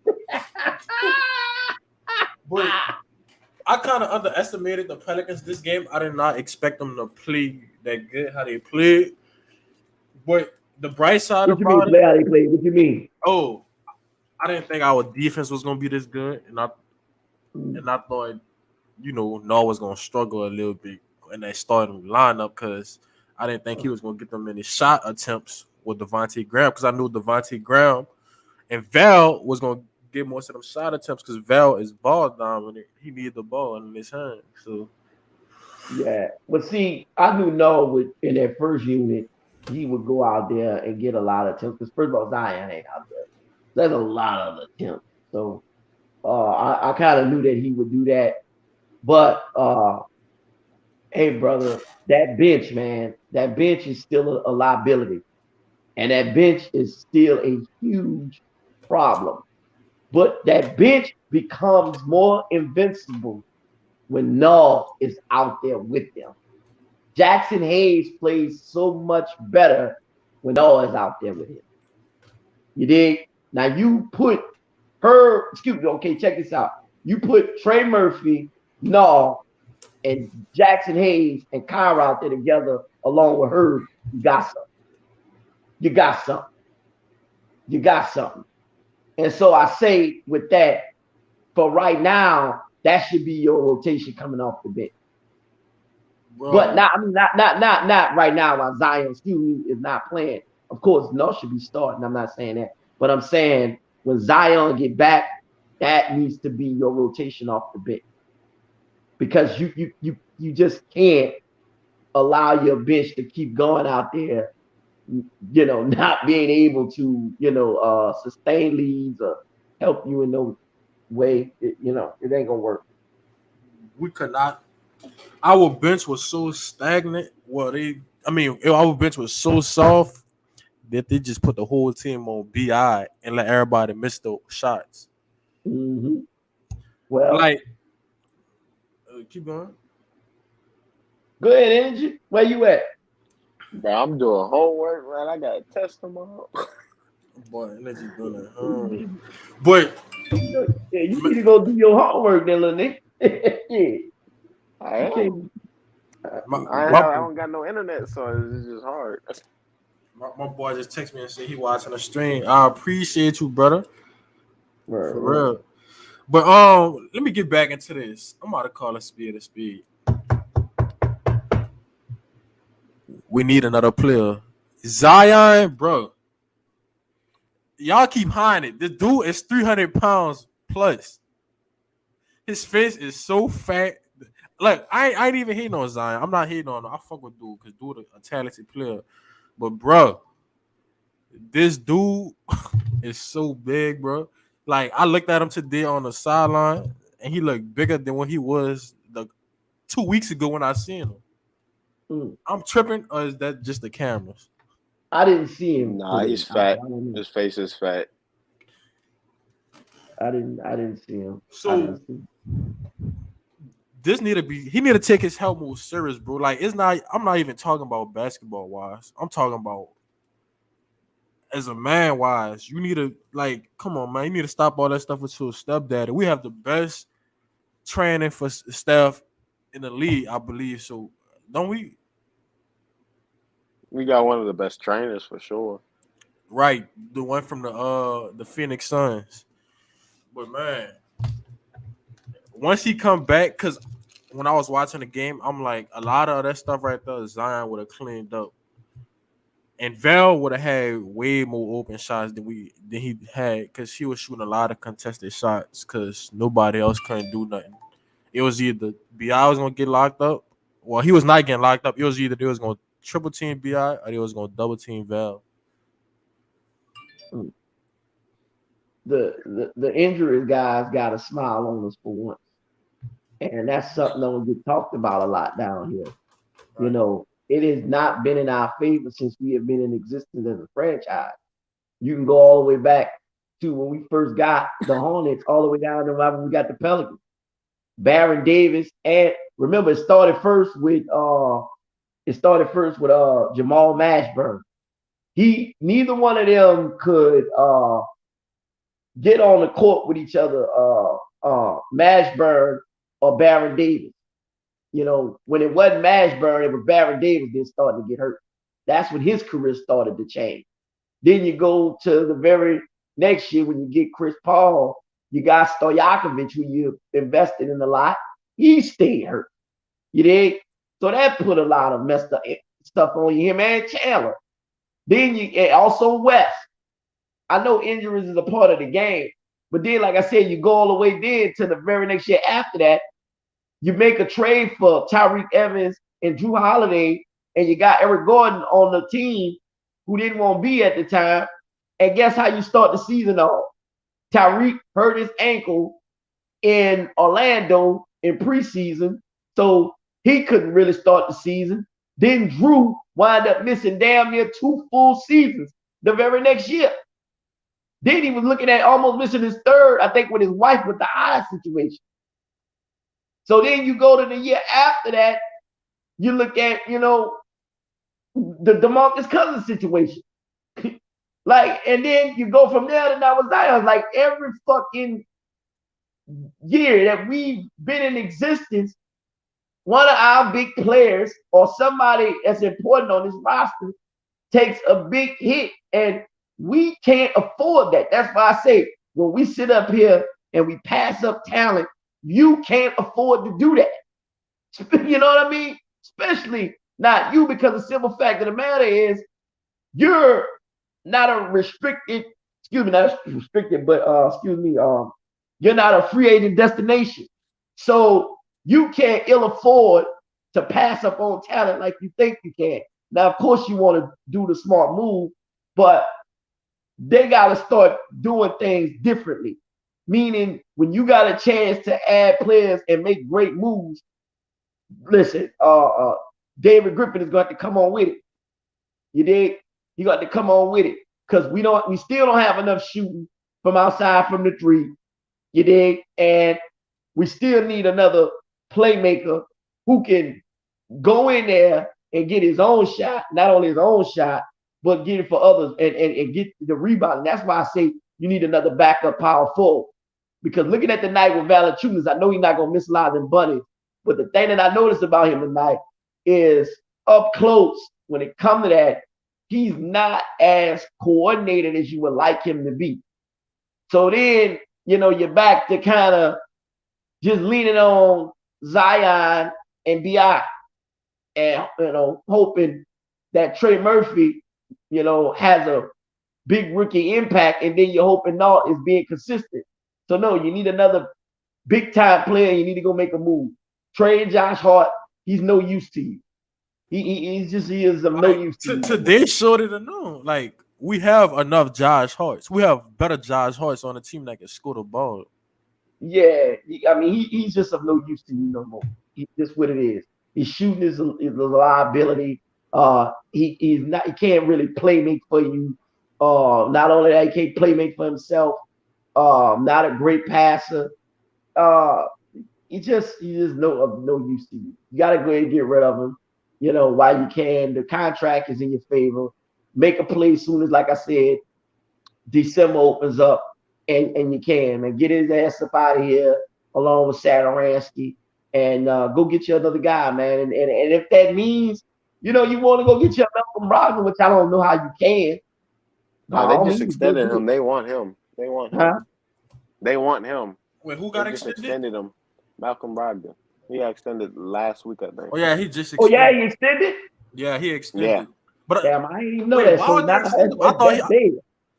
But I kind of underestimated the Pelicans this game. I did not expect them to play that good how they played. But the bright side What you mean about play it, how they play? What you mean? oh, I didn't think our defense was gonna be this good, and I thought, Noah was gonna struggle a little bit in that starting lineup because I didn't think he was gonna get them many shot attempts with Devontae Graham because I knew Devontae Graham and Val was gonna get most of them shot attempts because Val is ball dominant. He needed the ball in his hand. So yeah, but see, I knew Noah would in that first unit, he would go out there and get a lot of attempts. Because first of all, Zion ain't out there. There's a lot of attempts. So I kind of knew that he would do that. But hey, brother, that bench, man, that bench is still a liability. And that bench is still a huge problem. But that bench becomes more invincible when Null is out there with them. Jackson Hayes plays so much better when Null is out there with him. You dig? Now you put okay, check this out. You put Trey Murphy, Null, and Jackson Hayes and Kyra out there together along with Herb, you got something. You got something. You got something. And so I say with that, for right now, that should be your rotation coming off the bench. Bro. But not right now while Zion still is not playing. Of course, no should be starting. I'm not saying that. But I'm saying when Zion get back, that needs to be your rotation off the bench. Because you just can't allow your bench to keep going out there, not being able to, sustain leads or help you in no way. It ain't gonna work. We could not. Our bench was so stagnant. Our bench was so soft that they just put the whole team on BI and let everybody miss the shots. Mm-hmm. Well, keep going. Go ahead, Energy. Where you at? Bro, I'm doing homework, man. I got a test tomorrow. Boy, Energy doing it. But yeah, you need to go do your homework, then, little nigga. Yeah. I don't got no internet, so it's just hard. My boy just texted me and said he watching the stream. I appreciate you, brother. For real. But let me get back into this. I'm about to call a speed a speed. We need another player. Zion, bro. Y'all keep hiding it. This dude is 300 pounds plus. His face is so fat. Look, I ain't even hating on Zion. I'm not hating on him. I fuck with dude because dude a talented player. But bro, this dude is so big, bro. Like I looked at him today on the sideline, and he looked bigger than what he was 2 weeks ago when I seen him. I'm tripping, or is that just the cameras? I didn't see him. Nah, he's fat. His face is fat. I didn't see him. So he need to take his health more serious, bro. Like I'm not even talking about basketball wise. I'm talking about as a man wise. You need to come on, man. You need to stop all that stuff with your stepdaddy. We have the best training for staff in the league, I believe. So don't we? We got one of the best trainers for sure. Right, the one from the Phoenix Suns. But man, once he come back, because when I was watching the game, I'm like, a lot of that stuff right there, Zion would have cleaned up, and Val would have had way more open shots than he had because he was shooting a lot of contested shots because nobody else couldn't do nothing. It was either BI was gonna get locked up. Well, he was not getting locked up. It was either they was gonna triple team BI or they was gonna double team Val. The injury guys got a smile on us for once, and that's something that will get talked about a lot down here. Right. It has not been in our favor since we have been in existence as a franchise. You can go all the way back to when we first got the Hornets, all the way down to when we got the Pelicans. Baron Davis, and remember it started first with It started first with Jamal Mashburn. Neither one of them could get on the court with each other, Mashburn or Baron Davis. You know, when it wasn't Mashburn, it was Baron Davis that started to get hurt. That's when his career started to change. Then you go to the very next year when you get Chris Paul, you got Stojakovic, who you invested in a lot. He stayed hurt. You dig? So that put a lot of messed up stuff on you. Him and Chandler. Then you also West. I know injuries is a part of the game, but then, like I said, you go all the way then to the very next year after that. You make a trade for Tyreke Evans and Drew Holiday, and you got Eric Gordon on the team who didn't want to be at the time. And guess how you start the season off? Tyreke hurt his ankle in Orlando in preseason, so he couldn't really start the season. Then Drew wound up missing damn near 2 full seasons the very next year. Then he was looking at almost missing his third, I think, with his wife with the eye situation. So then you go to the year after that, you look at, you know, the DeMarcus Cousins situation. Like, and then you go from there to now with Zion. Like every fucking year that we've been in existence, one of our big players or somebody that's important on this roster takes a big hit, and we can't afford that. That's why I say when we sit up here and we pass up talent, you can't afford to do that. You know what I mean? Especially not you, because the simple fact of the matter is you're not a restricted, excuse me, not restricted, but you're not a free agent destination. So you can't ill afford to pass up on talent like you think you can. Now, of course, you want to do the smart move, but they got to start doing things differently. Meaning, when you got a chance to add players and make great moves, listen, David Griffin is going to come on with it. You dig? You got to come on with it, because we still don't have enough shooting from outside from the three. You dig? And we still need another playmaker who can go in there and get his own shot, not only his own shot, but get it for others and get the rebound. And that's why I say you need another backup power forward. Because looking at the night with Valanciunas, I know he's not going to miss a lot of them bunnies. But the thing that I noticed about him tonight is up close, when it comes to that, he's not as coordinated as you would like him to be. So then, you know, you're back to kind of just leaning on Zion and B.I. and, you know, hoping that Trey Murphy, you know, has a big rookie impact, and then you're hoping not is being consistent. So no, you need another big time player. You need to go make a move. Trade Josh Hart. He's no use to you. He is of no use to you. Today showed it enough. Like, we have enough Josh Harts. We have better Josh Harts on the team that can score the ball. Yeah, I mean, he's just of no use to you no more. He's just what it is. His shooting is a liability. He can't really play make for you. Not only that, he can't play make for himself. Not a great passer. He just no use to you. You gotta go ahead and get rid of him, you know, while you can. The contract is in your favor. Make a play as soon as, like I said, December opens up, and you can, and get his ass up out of here along with Satoransky, and go get you another guy, man. And if that means, you know, you want to go get your Malcolm Brogdon, which I don't know how you can. No, they just extended him. They want him. They want him. Huh? They want him. Wait, who got extended him? Malcolm Brogdon. He got extended last week, I think. Oh yeah, he just extended. Oh yeah, he extended. Yeah, he extended. Yeah. But damn, I didn't even know that. So now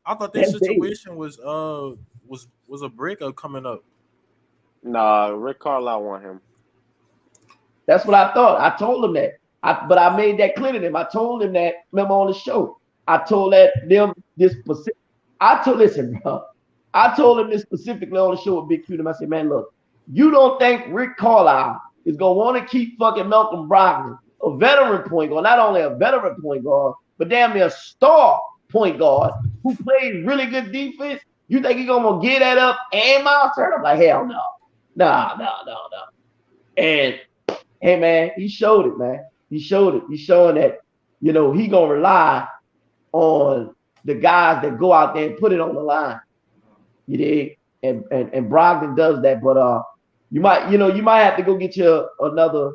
I thought their situation was a breakup coming up. Nah, Rick Carlisle want him. That's what I thought. I told him that. But I made that clear to them. I told him that. Remember on the show, I told them this specific. Listen, bro. I told him this specifically on the show with Big Q. I said, man, look, you don't think Rick Carlisle is gonna want to keep fucking Malcolm Brogdon, a veteran point guard, not only a veteran point guard, but damn near a star point guard who plays really good defense? You think he's gonna get that up and Miles Turner? I'm like, hell no. No. And hey man, he showed it, man. He showed it. He's showing that, he gonna rely on the guys that go out there and put it on the line. You dig? And Brogdon does that, but you might have to go get you another,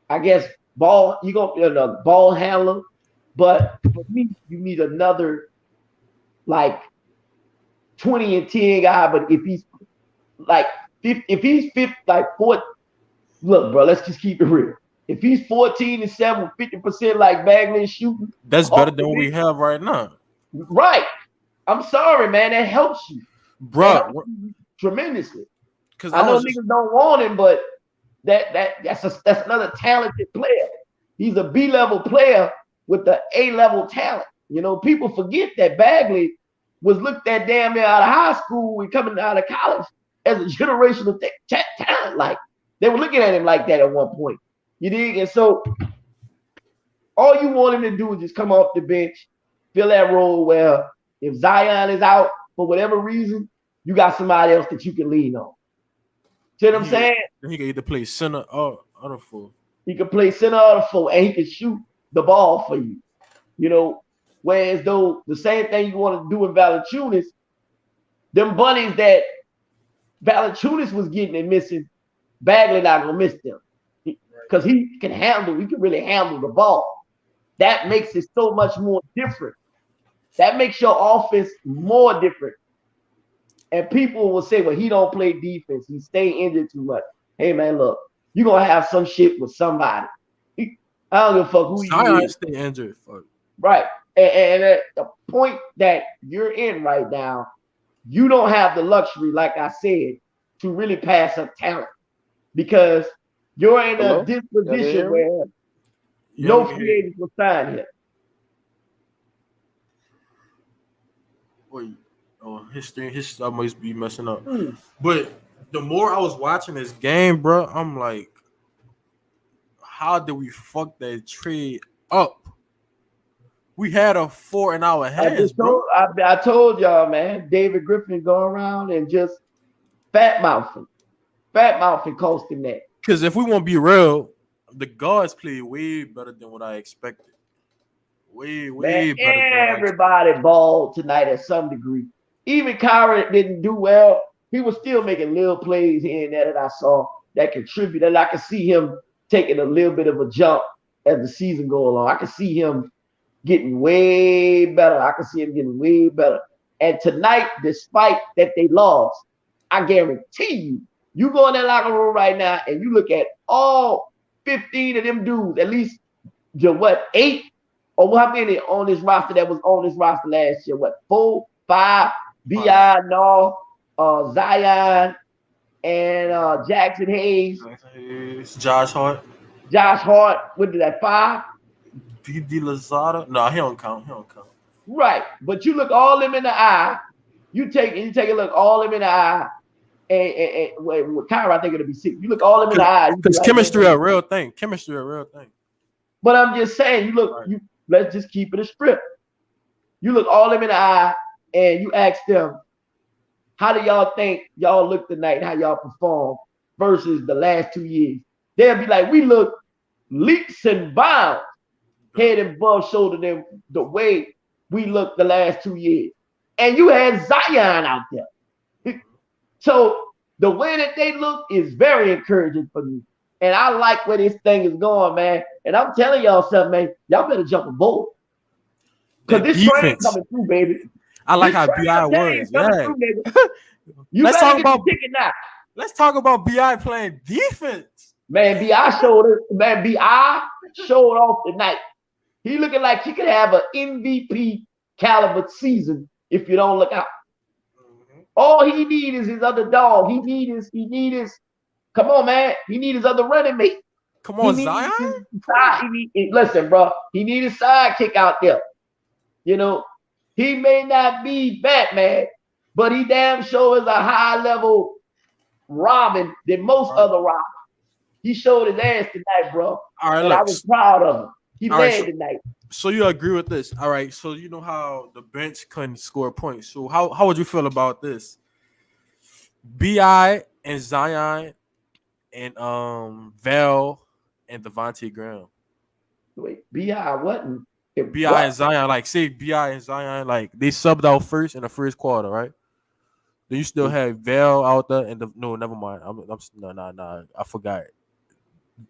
I guess, ball. You gonna another ball handler, but for me, you need another like 20 and 10 guy. But if he's like 50, if he's 50, like 4, look, bro, let's just keep it real. If he's 14 and 7, 50% like Bagley and shooting, that's better than what we have right now. Right. I'm sorry, man. That helps you, bro, tremendously. Because I know niggas don't want him, but that's another talented player. He's a B-level player with the A-level talent. People forget that Bagley was looked at damn near out of high school and coming out of college as a generational talent. Like, they were looking at him like that at one point. You dig? And so all you want him to do is just come off the bench, fill that role where if Zion is out for whatever reason, you got somebody else that you can lean on. See what I'm saying? He can either play center or the four. He can play center or the four, and he can shoot the ball for you. Whereas though the same thing you want to do in Valanciunas, them bunnies that Valanciunas was getting and missing, Bagley not gonna miss them. Because he can really handle the ball. That makes it so much more different. That makes your offense more different. And people will say, well, he don't play defense. He stay injured too much. Hey, man, look, you're going to have some shit with somebody. I don't give a fuck who you is. Stay injured. Fuck. Right. And at the point that you're in right now, you don't have the luxury, like I said, to really pass up talent. Because you're in a disposition where no free agents will sign here. Wait, his must be messing up. But the more I was watching this game, bro, I'm like, how did we fuck that trade up? We had a 4 in our hands, bro. I told y'all, man, David Griffin going around and just fat mouthing costing that. Because if we want to be real, the guards played way better than what I expected. Way better. Everybody balled tonight at some degree. Even Kyrie didn't do well. He was still making little plays here and there that I saw that contributed. And I could see him taking a little bit of a jump as the season goes along. I could see him getting way better. And tonight, despite that they lost, I guarantee you go in that locker room right now and you look at all 15 of them dudes, at least 8 or how many on this roster that was on this roster last year? 4, 5, B.I., Zion, and Jackson Hayes. Josh Hart. What did that, 5? D. Lazada. No, he don't count. Right. But you look all them in the eye. You take a look all them in the eye. And with Kyrie, I think it'll be 6. You look all them in the eye. Because chemistry a real thing. But I'm just saying, let's just keep it a strip. You look all them in the eye and you ask them, how do y'all think y'all look tonight? How y'all perform versus the last 2 years? They'll be like, we look leaps and bounds, head and above shoulder than the way we looked the last 2 years. And you had Zion out there. So the way that they look is very encouraging for me. And I like where this thing is going, man. And I'm telling y'all something, man. Y'all better jump aboard. Because this train coming through, baby. I like how B.I. was. Yeah. Let's talk about ticket now. Let's talk about B.I. playing defense. Man, B.I. showed off tonight. He looking like he could have an MVP caliber season if you don't look out. All he need is his other dog. He need his come on, man. He need his other running mate. Come on, Zion. Listen, bro. He need his sidekick out there. He may not be Batman, but he damn sure is a high level Robin than most other Robins. He showed his ass tonight, bro. All right, and I was proud of him. He mad tonight. So you agree with this? All right. So you know how the bench couldn't score points. So how would you feel about this? B.I. and Zion and Val and Devontae Graham. Wait, B.I. wasn't. B.I. and Zion, like say B.I. and Zion, like they subbed out first in the first quarter, right? Then you still have Val out there, and no, never mind. No, I forgot.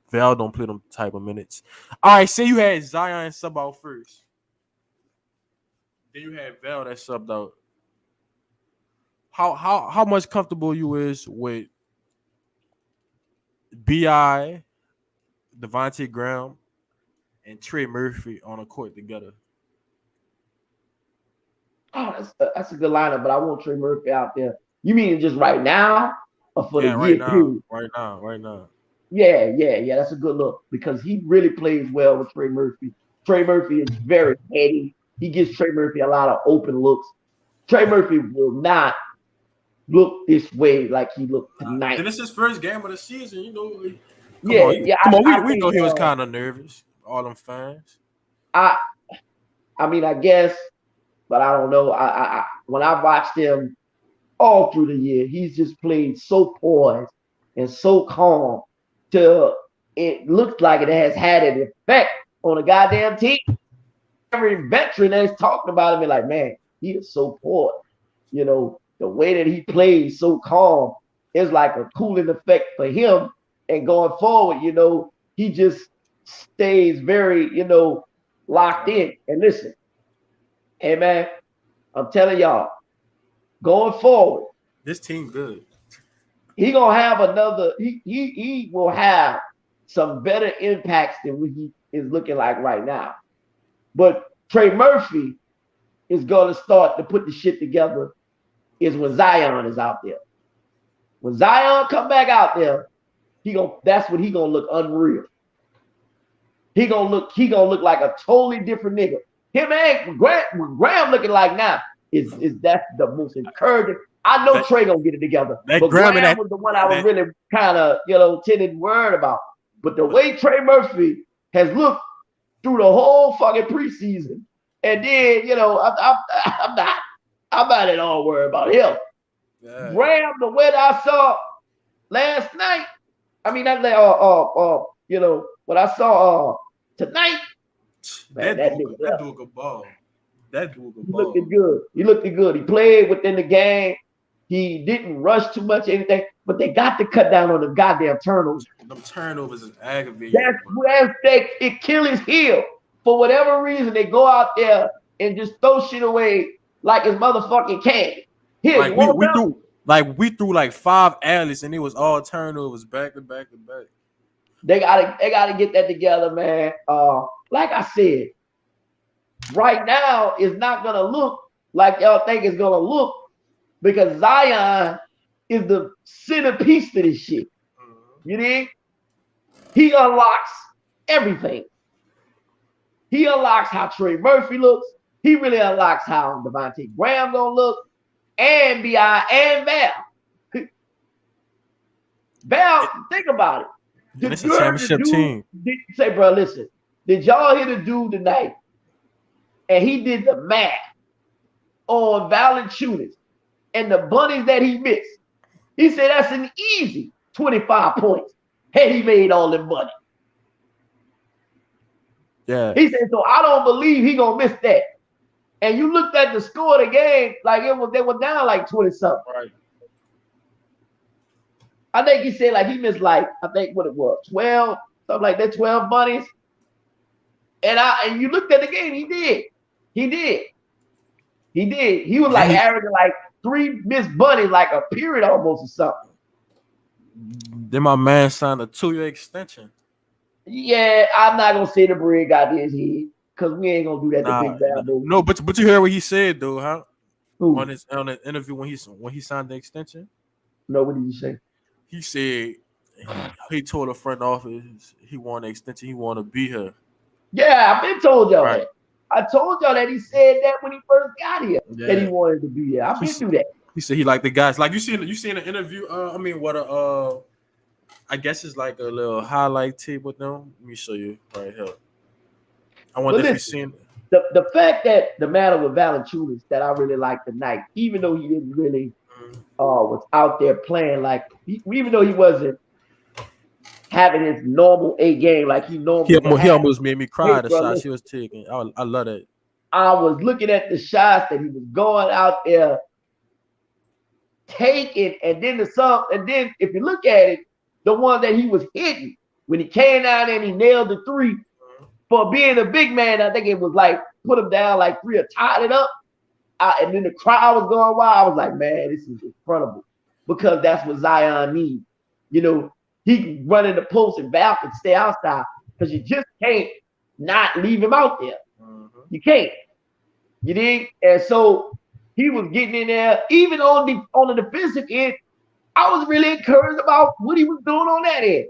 Val don't play them type of minutes. All right, say you had Zion sub out first. Then you had Val that subbed out. How much comfortable you is with B.I., Devontae Graham, and Trey Murphy on a court together? Oh, that's a good lineup, but I want Trey Murphy out there. You mean just right now or for the year? Right now. Yeah. That's a good look because he really plays well with Trey Murphy. Trey Murphy is very heady. He gives Trey Murphy a lot of open looks. Trey Murphy will not look this way like he looked tonight. Then it's his first game of the season, you know. Come on. We know he was kind of nervous. All them fans. I mean, I guess, but I don't know. I when I watched him all through the year, he's just played so poised and so calm till it looks like it has had an effect on a goddamn team. Every veteran that's talking about him is like, man, he is so poised. You know, the way that he plays so calm is like a cooling effect for him. And going forward, you know, he just stays very, you know, locked in. And listen, hey man, I'm telling y'all, going forward, this team good. He gonna have another. He will have some better impacts than what he is looking like right now. But Trey Murphy is gonna start to put the shit together. Is when Zion is out there. When Zion come back out there, that's when he gonna look unreal. He gonna look like a totally different nigga. Him and Graham looking like now is that's the most encouraging. I know Trey gonna get it together, but Graham was the one I was really kind of tended word about. But the way Trey Murphy has looked through the whole fucking preseason, and then I'm not at all worried about him. Yeah. Graham, the way that I saw last night, I mean what I saw tonight. Man, that dude could ball. That dude could ball. He looked good. He played within the game. He didn't rush too much or anything, but they got to cut down on the goddamn turnovers. Them turnovers is aggravating. It kills his heel. For whatever reason, they go out there and just throw shit away like it's motherfucking candy. Here, we threw like 5 alleys and it was all turnovers back to back to back. They gotta get that together, man. Like I said, right now it's not gonna look like y'all think it's gonna look because Zion is the centerpiece to this shit. You dig? He unlocks everything. He unlocks how Trey Murphy looks. He really unlocks how Devontae Graham gonna look, and B.I. and Val. Val, think about it. It's a championship team. Say, bro, listen. Did y'all hear the dude tonight? And he did the math on Valanciunas and the bunnies that he missed. He said that's an easy 25 points had he made all them money. Yeah. He said, so I don't believe he gonna miss that. And you looked at the score of the game, like they were down like 20-something. Right. I think he said like he missed like, I think what it was, 12, something like that, 12 bunnies. And you looked at the game, he did. He was like averaging like 3 missed bunnies, like a period almost or something. Then my man signed a 2-year extension. Yeah, I'm not gonna say the bread got his head because we ain't gonna do that to Big Bad Boy. No, but you heard what he said though, huh? On the interview when he signed the extension. No, what did he say? He said he told the front office he wanted an extension. He wanted to be here. Yeah, I've been told y'all that. I told y'all that he said that when he first got here that he wanted to be here. I've been through that. He said he liked the guys. Like you seen an interview. I guess it's like a little highlight tape with them. Let me show you right here. I wonder if you've seen the fact that the matter with Valanciunas that I really liked tonight, even though he didn't really was out there playing like even though he wasn't having his normal A game like he normally would He have. almost made me cry Hey, the bro, shot listen. she was taking. I love that. I was looking at the shots that he was going out there taking, and then if you look at it, the one that he was hitting when he came down and he nailed the three. For being a big man, I think it was like put him down like three or tied it up. And then the crowd was going wild. I was like, man, this is incredible. Because that's what Zion needs. You know, he can run in the post and Val can stay outside because you just can't not leave him out there. You can't. You dig? And so he was getting in there. Even on the defensive end, I was really encouraged about what he was doing on that end.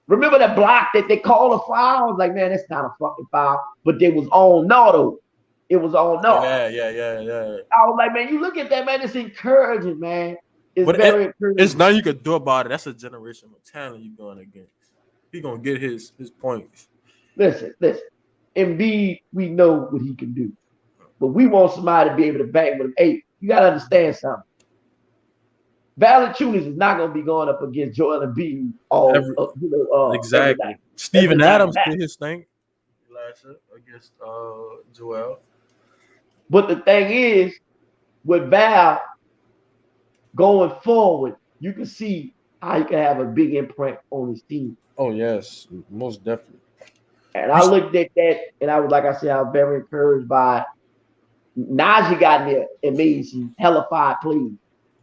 Remember that block that they called a foul? I was like, man, that's not a fucking foul. But they was on no, though. It was on no. Yeah. I was like, man, you look at that, man, it's encouraging, man. It's very encouraging. It's nothing you could do about it. That's a generational talent you're going against. He's going to get his points. Listen. Embiid, we know what he can do. But we want somebody to be able to bang with him. Hey, you got to understand something. Valanciunas is not going to be going up against Joel Embiid exactly. Every night. Steven Adams did his thing last year against Joel. But the thing is, with Val going forward, you can see how he can have a big imprint on his team. Oh, yes, most definitely. And I looked at that, and I was, like I said, I was very encouraged by Najee got in there and made some hellified plays.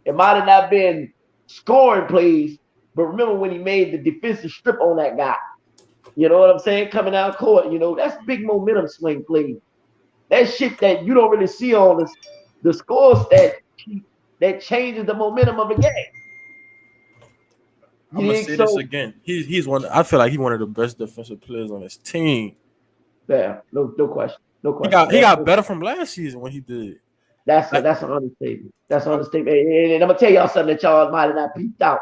It might have not been scoring plays, but remember when he made the defensive strip on that guy. You know what I'm saying? Coming out court, that's big momentum swing plays. That shit that you don't really see on the score stat that changes the momentum of the game. I'm gonna say this again. He's one. I feel like he's one of the best defensive players on his team. Yeah, no question. No question. He got better from last season when he did. That's an understatement. That's an understatement. And I'm gonna tell y'all something that y'all might have not peeped out.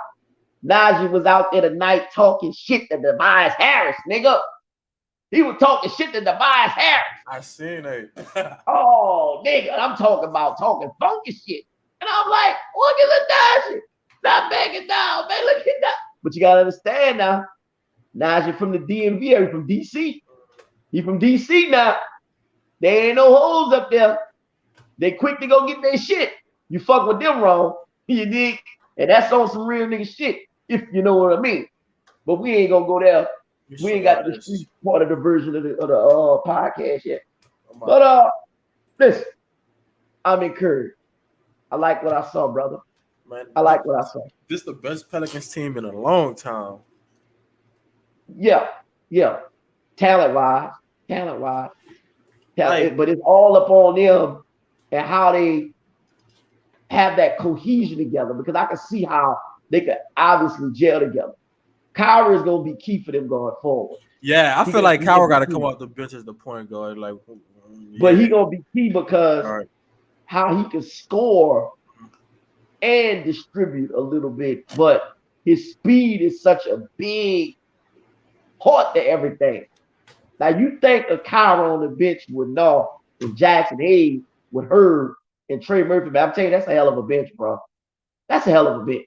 Najee was out there tonight talking shit to Tobias Harris, nigga. He was talking shit to Tobias Harris. I seen it. Oh, nigga, I'm talking funky shit. And I'm like, look at the Najee. Stop backing down, man. Look at that. But you gotta understand now, Najee from the DMV, or from DC. He from DC now. There ain't no holes up there. They quick to go get their shit. You fuck with them wrong, you dig? And that's on some real nigga shit, if you know what I mean. But we ain't gonna go there. We ain't got the street part of the version of the podcast yet. But listen, I'm encouraged. I like what I saw, brother. Man, I like what I saw. This is the best Pelicans team in a long time. Yeah. Talent-wise. But it's all up on them and how they have that cohesion together, because I can see how they could obviously gel together. Kyrie is going to be key for them going forward. Yeah, I feel like Kyrie got to come off the bench as the point guard. But he going to be key because how he can score and distribute a little bit. But his speed is such a big part to everything. Now, you think of Kyrie on the bench with Noah and Jackson Hayes, with Herb and Trey Murphy, but I'm telling you, that's a hell of a bench, bro. That's a hell of a bench.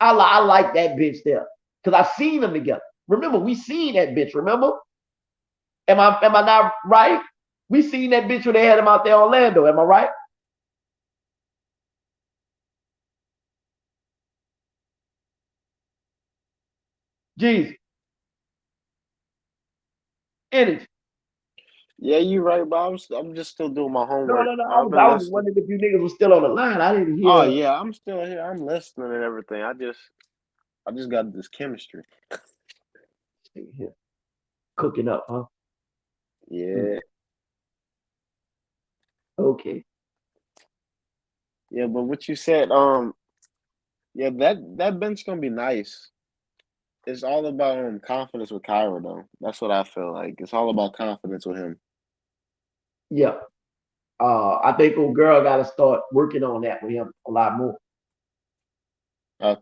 I like that bench there because I've seen them together. Remember, we seen that bench, remember? Am I not right? We seen that bench when they had him out there in Orlando, am I right? Jeez. Energy. Yeah, you're right, but I'm just still doing my homework. No. I was wondering if you niggas were still on the line. I didn't hear. Oh yeah, I'm still here. I'm listening and everything. I just got this chemistry. Here. Cooking up, huh? Yeah. Okay. Yeah, but what you said, yeah, that bench gonna be nice. It's all about confidence with Kyra, though. That's what I feel like. It's all about confidence with him. Yeah. I think old girl got to start working on that with him a lot more.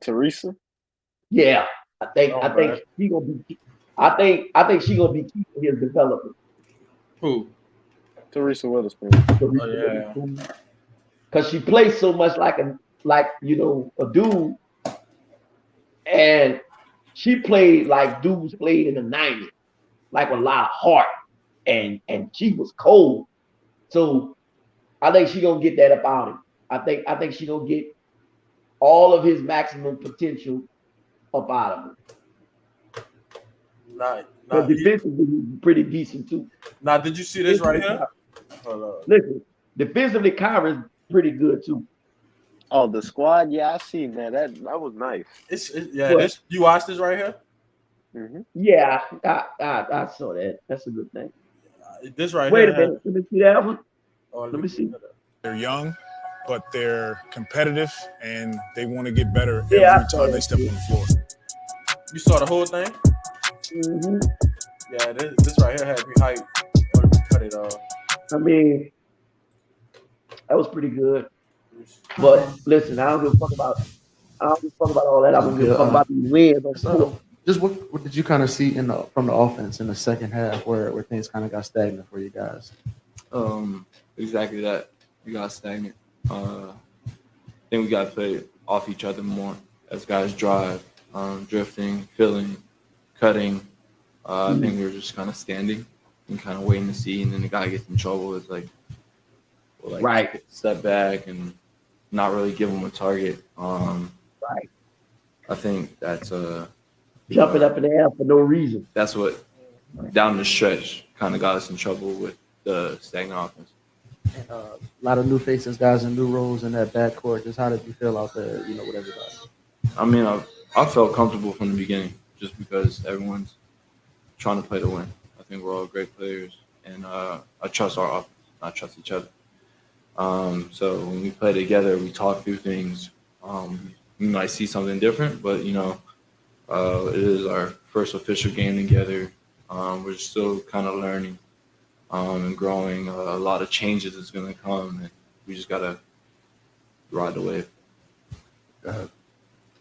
Teresa? Yeah. I think she gonna be. I think she gonna be key for his development. Who? Teresa Witherspoon. Because she plays so much like a dude, and she played like dudes played in the 90s, like with a lot of heart, and she was cold. So I think she gonna get that up out of him. I think she gonna get all of his maximum potential up out of him. But defensively, he's pretty decent too. Now, did you see this right here? Listen, defensively, Kyra's pretty good too. Oh, the squad, yeah, I seen that. That was nice. You watched this right here? Mm-hmm. Yeah, I saw that. That's a good thing. This right Wait here. a minute, let me see that one. Let me see. They're young, but they're competitive and they want to get better every time they step on the floor. You saw the whole thing? Mm-hmm. Yeah, this right here had me hyped. Let me cut it off. I mean, that was pretty good. But listen, I don't give a fuck about all that. I don't give a fuck about these wins. So, just what did you kind of see from the offense in the second half where things kind of got stagnant for you guys? Exactly that. We got stagnant. I think we got to play off each other more as guys drive, drifting, filling, cutting. I think we were just kind of standing and kind of waiting to see, and then the guy gets in trouble. It's like, right, step back and not really give him a target. Right. I think that's jumping up in the air for no reason. That's what down the stretch kind of got us in trouble with the stagnant offense. And, a lot of new faces, guys, in new roles in that backcourt. Just how did you feel out there, with everybody? I mean, I felt comfortable from the beginning just because everyone's trying to play to win. I think we're all great players, and I trust our offense. I trust each other. So when we play together, we talk through things. We might see something different, but, it is our first official game together. We're still kind of learning and growing. A lot of changes is going to come, and we just got to ride the wave.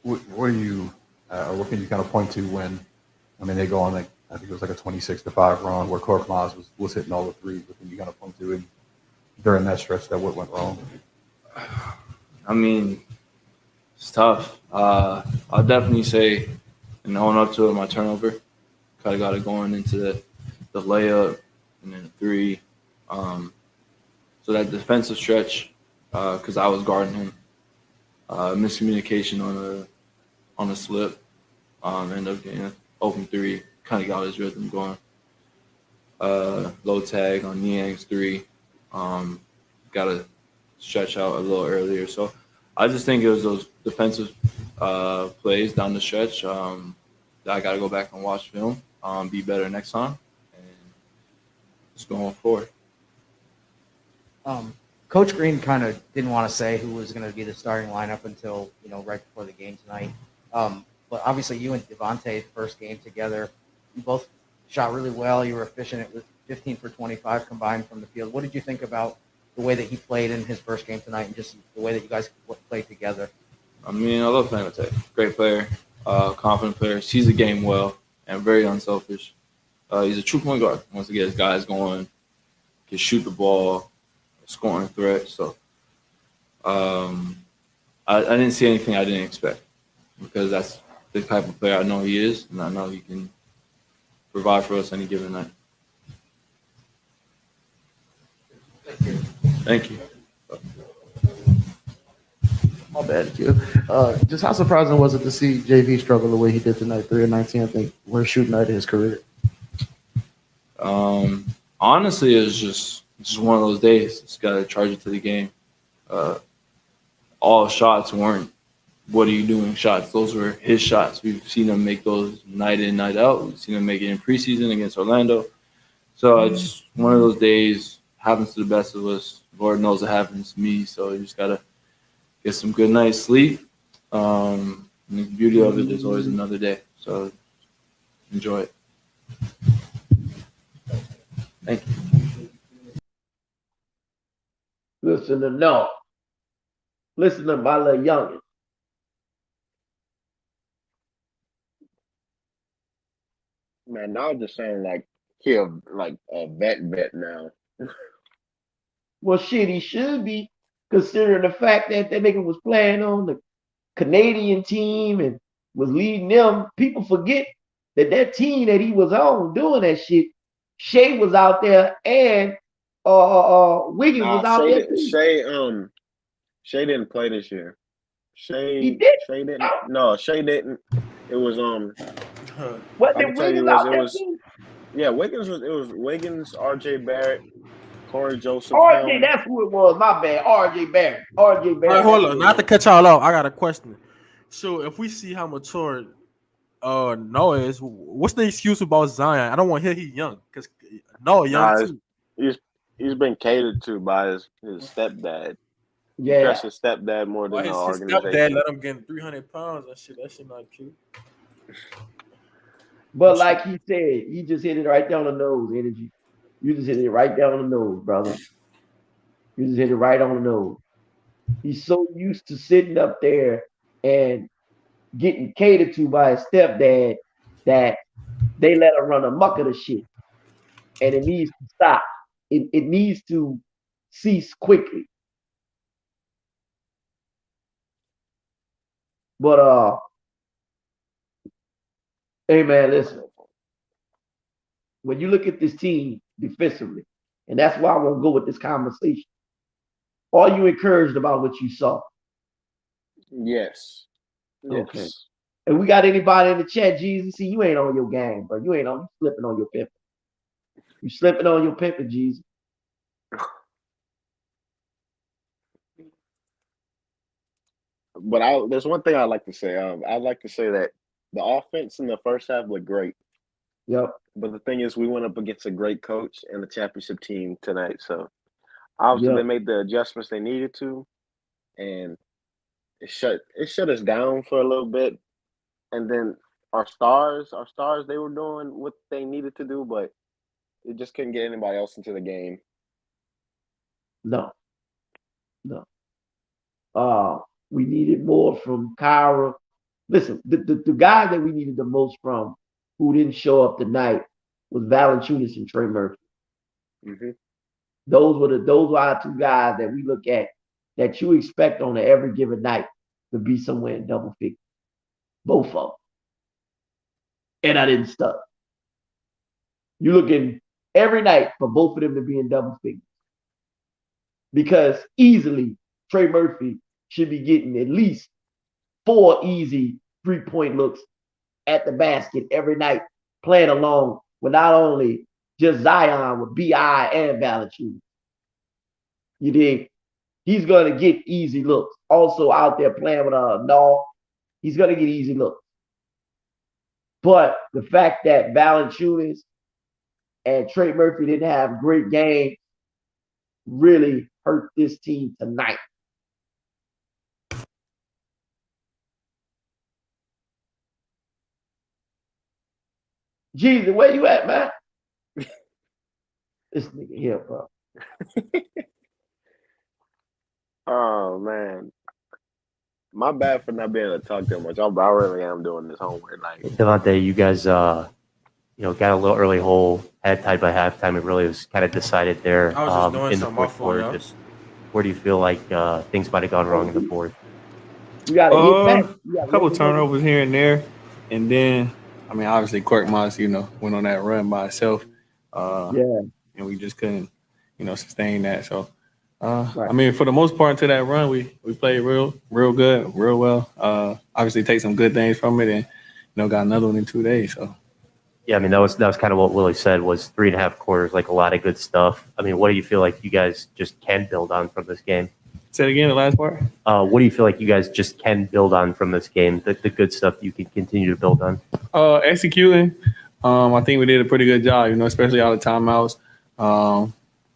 What can you kind of point to when, they go on, I think it was like a 26-5 run where Korkmaz was hitting all the threes, but then you kind of point to it during that stretch that what went wrong? I mean, it's tough. I'll definitely say, and owing up to it, my turnover. Kind of got it going into the layup and then the three. So that defensive stretch, because I was guarding him, miscommunication on a slip, ended up getting an open three, kind of got his rhythm going. Low tag on Niang's three, got to stretch out a little earlier. So I just think it was those defensive plays down the stretch that I got to go back and watch film, be better next time, and just going forward. Coach Green kind of didn't want to say who was going to be the starting lineup until, right before the game tonight. But obviously you and Devontae, first game together, you both shot really well. You were efficient with 15 for 25 combined from the field. What did you think about the way that he played in his first game tonight and just the way that you guys played together? I mean, I love playing with Tay. Great player, confident player. Sees the game well and very unselfish. He's a true point guard. Wants to get his guys going, can shoot the ball, scoring threat. So I didn't see anything I didn't expect because that's the type of player I know he is, and I know he can provide for us any given night. Thank you. My bad, Q. Just how surprising was it to see JV struggle the way he did tonight? 3 of 19, I think, worst shooting night of his career. Honestly, it's just one of those days. Just got to charge it to the game. All shots weren't what are you doing shots. Those were his shots. We've seen him make those night in, night out. We've seen him make it in preseason against Orlando. So it's one of those days. Happens to the best of us. Lord knows it happens to me. So you just got to get some good night's sleep. And the beauty of it is always another day. So enjoy it. Thank you. Listen to no. Listen to my little youngin. Man, now just saying like he like a vet now. Well, shit, he should be, considering the fact that that nigga was playing on the Canadian team and was leading them. People forget that team that he was on doing that shit. Shea was out there and Wiggins was out there too. Shea didn't play this year. He did. Shea didn't. No, Shea didn't. It was What I did can tell you Wiggins out it there was too? yeah, Wiggins was it was Wiggins, RJ Barrett, Corey Joseph. RJ, that's who it was. My bad. RJ Barrett. RJ All Barrett. right, hold on. Not to cut y'all off, I got a question. So if we see how mature Noah is, what's the excuse about Zion? I don't want to hear he's young because Noah young too. He's been catered to by his stepdad. Yeah. He trusts his stepdad more than the His organization. stepdad let him get 300 pounds and shit. That shit not cute. But like he said, he just hit it right down the nose, Energy. You just hit it right down the nose, brother. You just hit it right on the nose. He's so used to sitting up there and getting catered to by his stepdad that they let him run amok of the shit. And it needs to stop. It needs to cease quickly. But hey man, listen. When you look at this team defensively, and that's why I want to go with this conversation. Are you encouraged about what you saw? Yes. Okay. And we got anybody in the chat, Jesus? See, you ain't on your game, bro. You ain't on. You slipping on your pimping. You slipping on your pimping, Jesus. But there's one thing I'd like to say. I'd like to say that the offense in the first half looked great. Yep. But the thing is, we went up against a great coach and the championship team tonight. So obviously they made the adjustments they needed to, and it shut us down for a little bit. And then our stars, they were doing what they needed to do, but it just couldn't get anybody else into the game. No. We needed more from Kyra. Listen, the guy that we needed the most from who didn't show up tonight was Valanciunas and Trey Murphy. Mm-hmm. Those were our two guys that we look at that you expect on every given night to be somewhere in double figures. Both of them. And I didn't stop. You're looking every night for both of them to be in double figures. Because easily Trey Murphy should be getting at least 4 easy 3-point looks at the basket every night, playing along with not only just Zion, with B.I. and Valanciunas. You dig? He's going to get easy looks. Also out there playing with Null, he's going to get easy looks. But the fact that Valanciunas and Trey Murphy didn't have great games really hurt this team tonight. Jesus, where you at, man? This nigga here, bro. Oh man, my bad for not being able to talk that much. I really am doing this homework. Like Devontae, you guys, got a little early hole, had tied by halftime. It really was kind of decided there I was just doing in the fourth quarter. Just where do you feel like things might have gone wrong in the fourth? You got to a couple of turnovers here and there, and then obviously Korkmaz, went on that run by itself. And we just couldn't, sustain that. So, for the most part, to that run, we played real good, real well. Obviously, take some good things from it, and got another one in 2 days. So, yeah, that was kind of what Willie said was 3.5 quarters, like a lot of good stuff. What do you feel like you guys just can build on from this game? Say it again, the last part. What do you feel like you guys just can build on from this game? The good stuff you can continue to build on. Executing. I think we did a pretty good job, especially out of timeouts.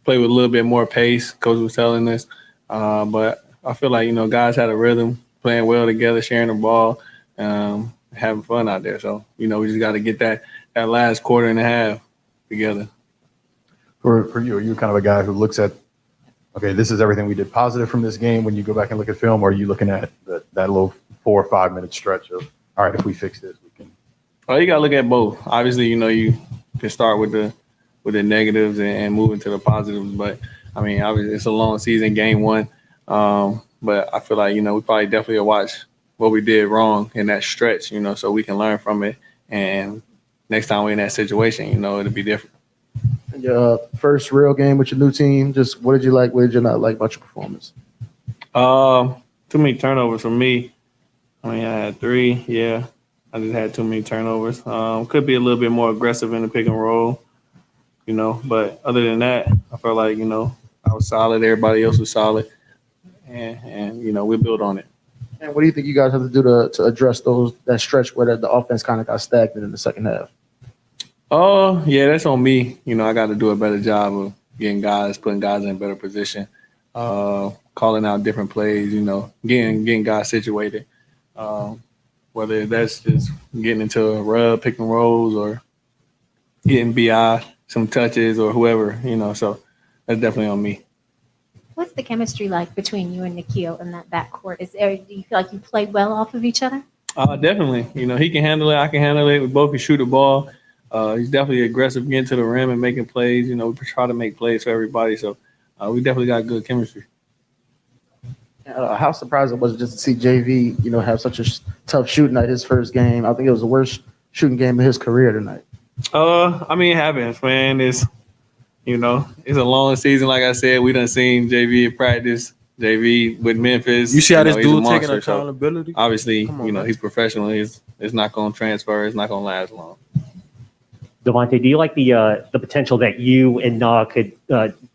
Play with a little bit more pace. Coach was telling us, but I feel like guys had a rhythm, playing well together, sharing the ball, having fun out there. So we just got to get that last quarter and a half together. For you, are you kind of a guy who looks at, okay, this is everything we did positive from this game when you go back and look at film, or are you looking at that little 4 or 5 minute stretch of, all right, if we fix this, we can? Well, you got to look at both. Obviously, you can start with the negatives and move into the positives. But, obviously, it's a long season, game one. But I feel like, we probably definitely will watch what we did wrong in that stretch, so we can learn from it. And next time we're in that situation, it'll be different. Your first real game with your new team, just what did you like? What did you not like about your performance? Too many turnovers for me. I had 3. Yeah, I just had too many turnovers. Could be a little bit more aggressive in the pick and roll, But other than that, I felt like, I was solid. Everybody else was solid. And we built on it. And what do you think you guys have to do to address that stretch where the offense kind of got stagnant in the second half? Oh, yeah, that's on me. I got to do a better job of putting guys in a better position, calling out different plays, getting guys situated. Whether that's just getting into a rub, pick and rolls, or getting BI some touches or whoever, so that's definitely on me. What's the chemistry like between you and Nikhil in that backcourt? Do you feel like you play well off of each other? Definitely. He can handle it. I can handle it. We both can shoot the ball. He's definitely aggressive, getting to the rim and making plays. We try to make plays for everybody. So we definitely got good chemistry. How surprising was it just to see JV, have such a tough shooting night his first game? I think it was the worst shooting game of his career tonight. It happens, man. It's a long season. Like I said, we done seen JV in practice. JV with Memphis. You see how this dude monster, taking accountability? So obviously, he's professional. It's not going to transfer. It's not going to last long. Devontae, do you like the potential that you and Nah could,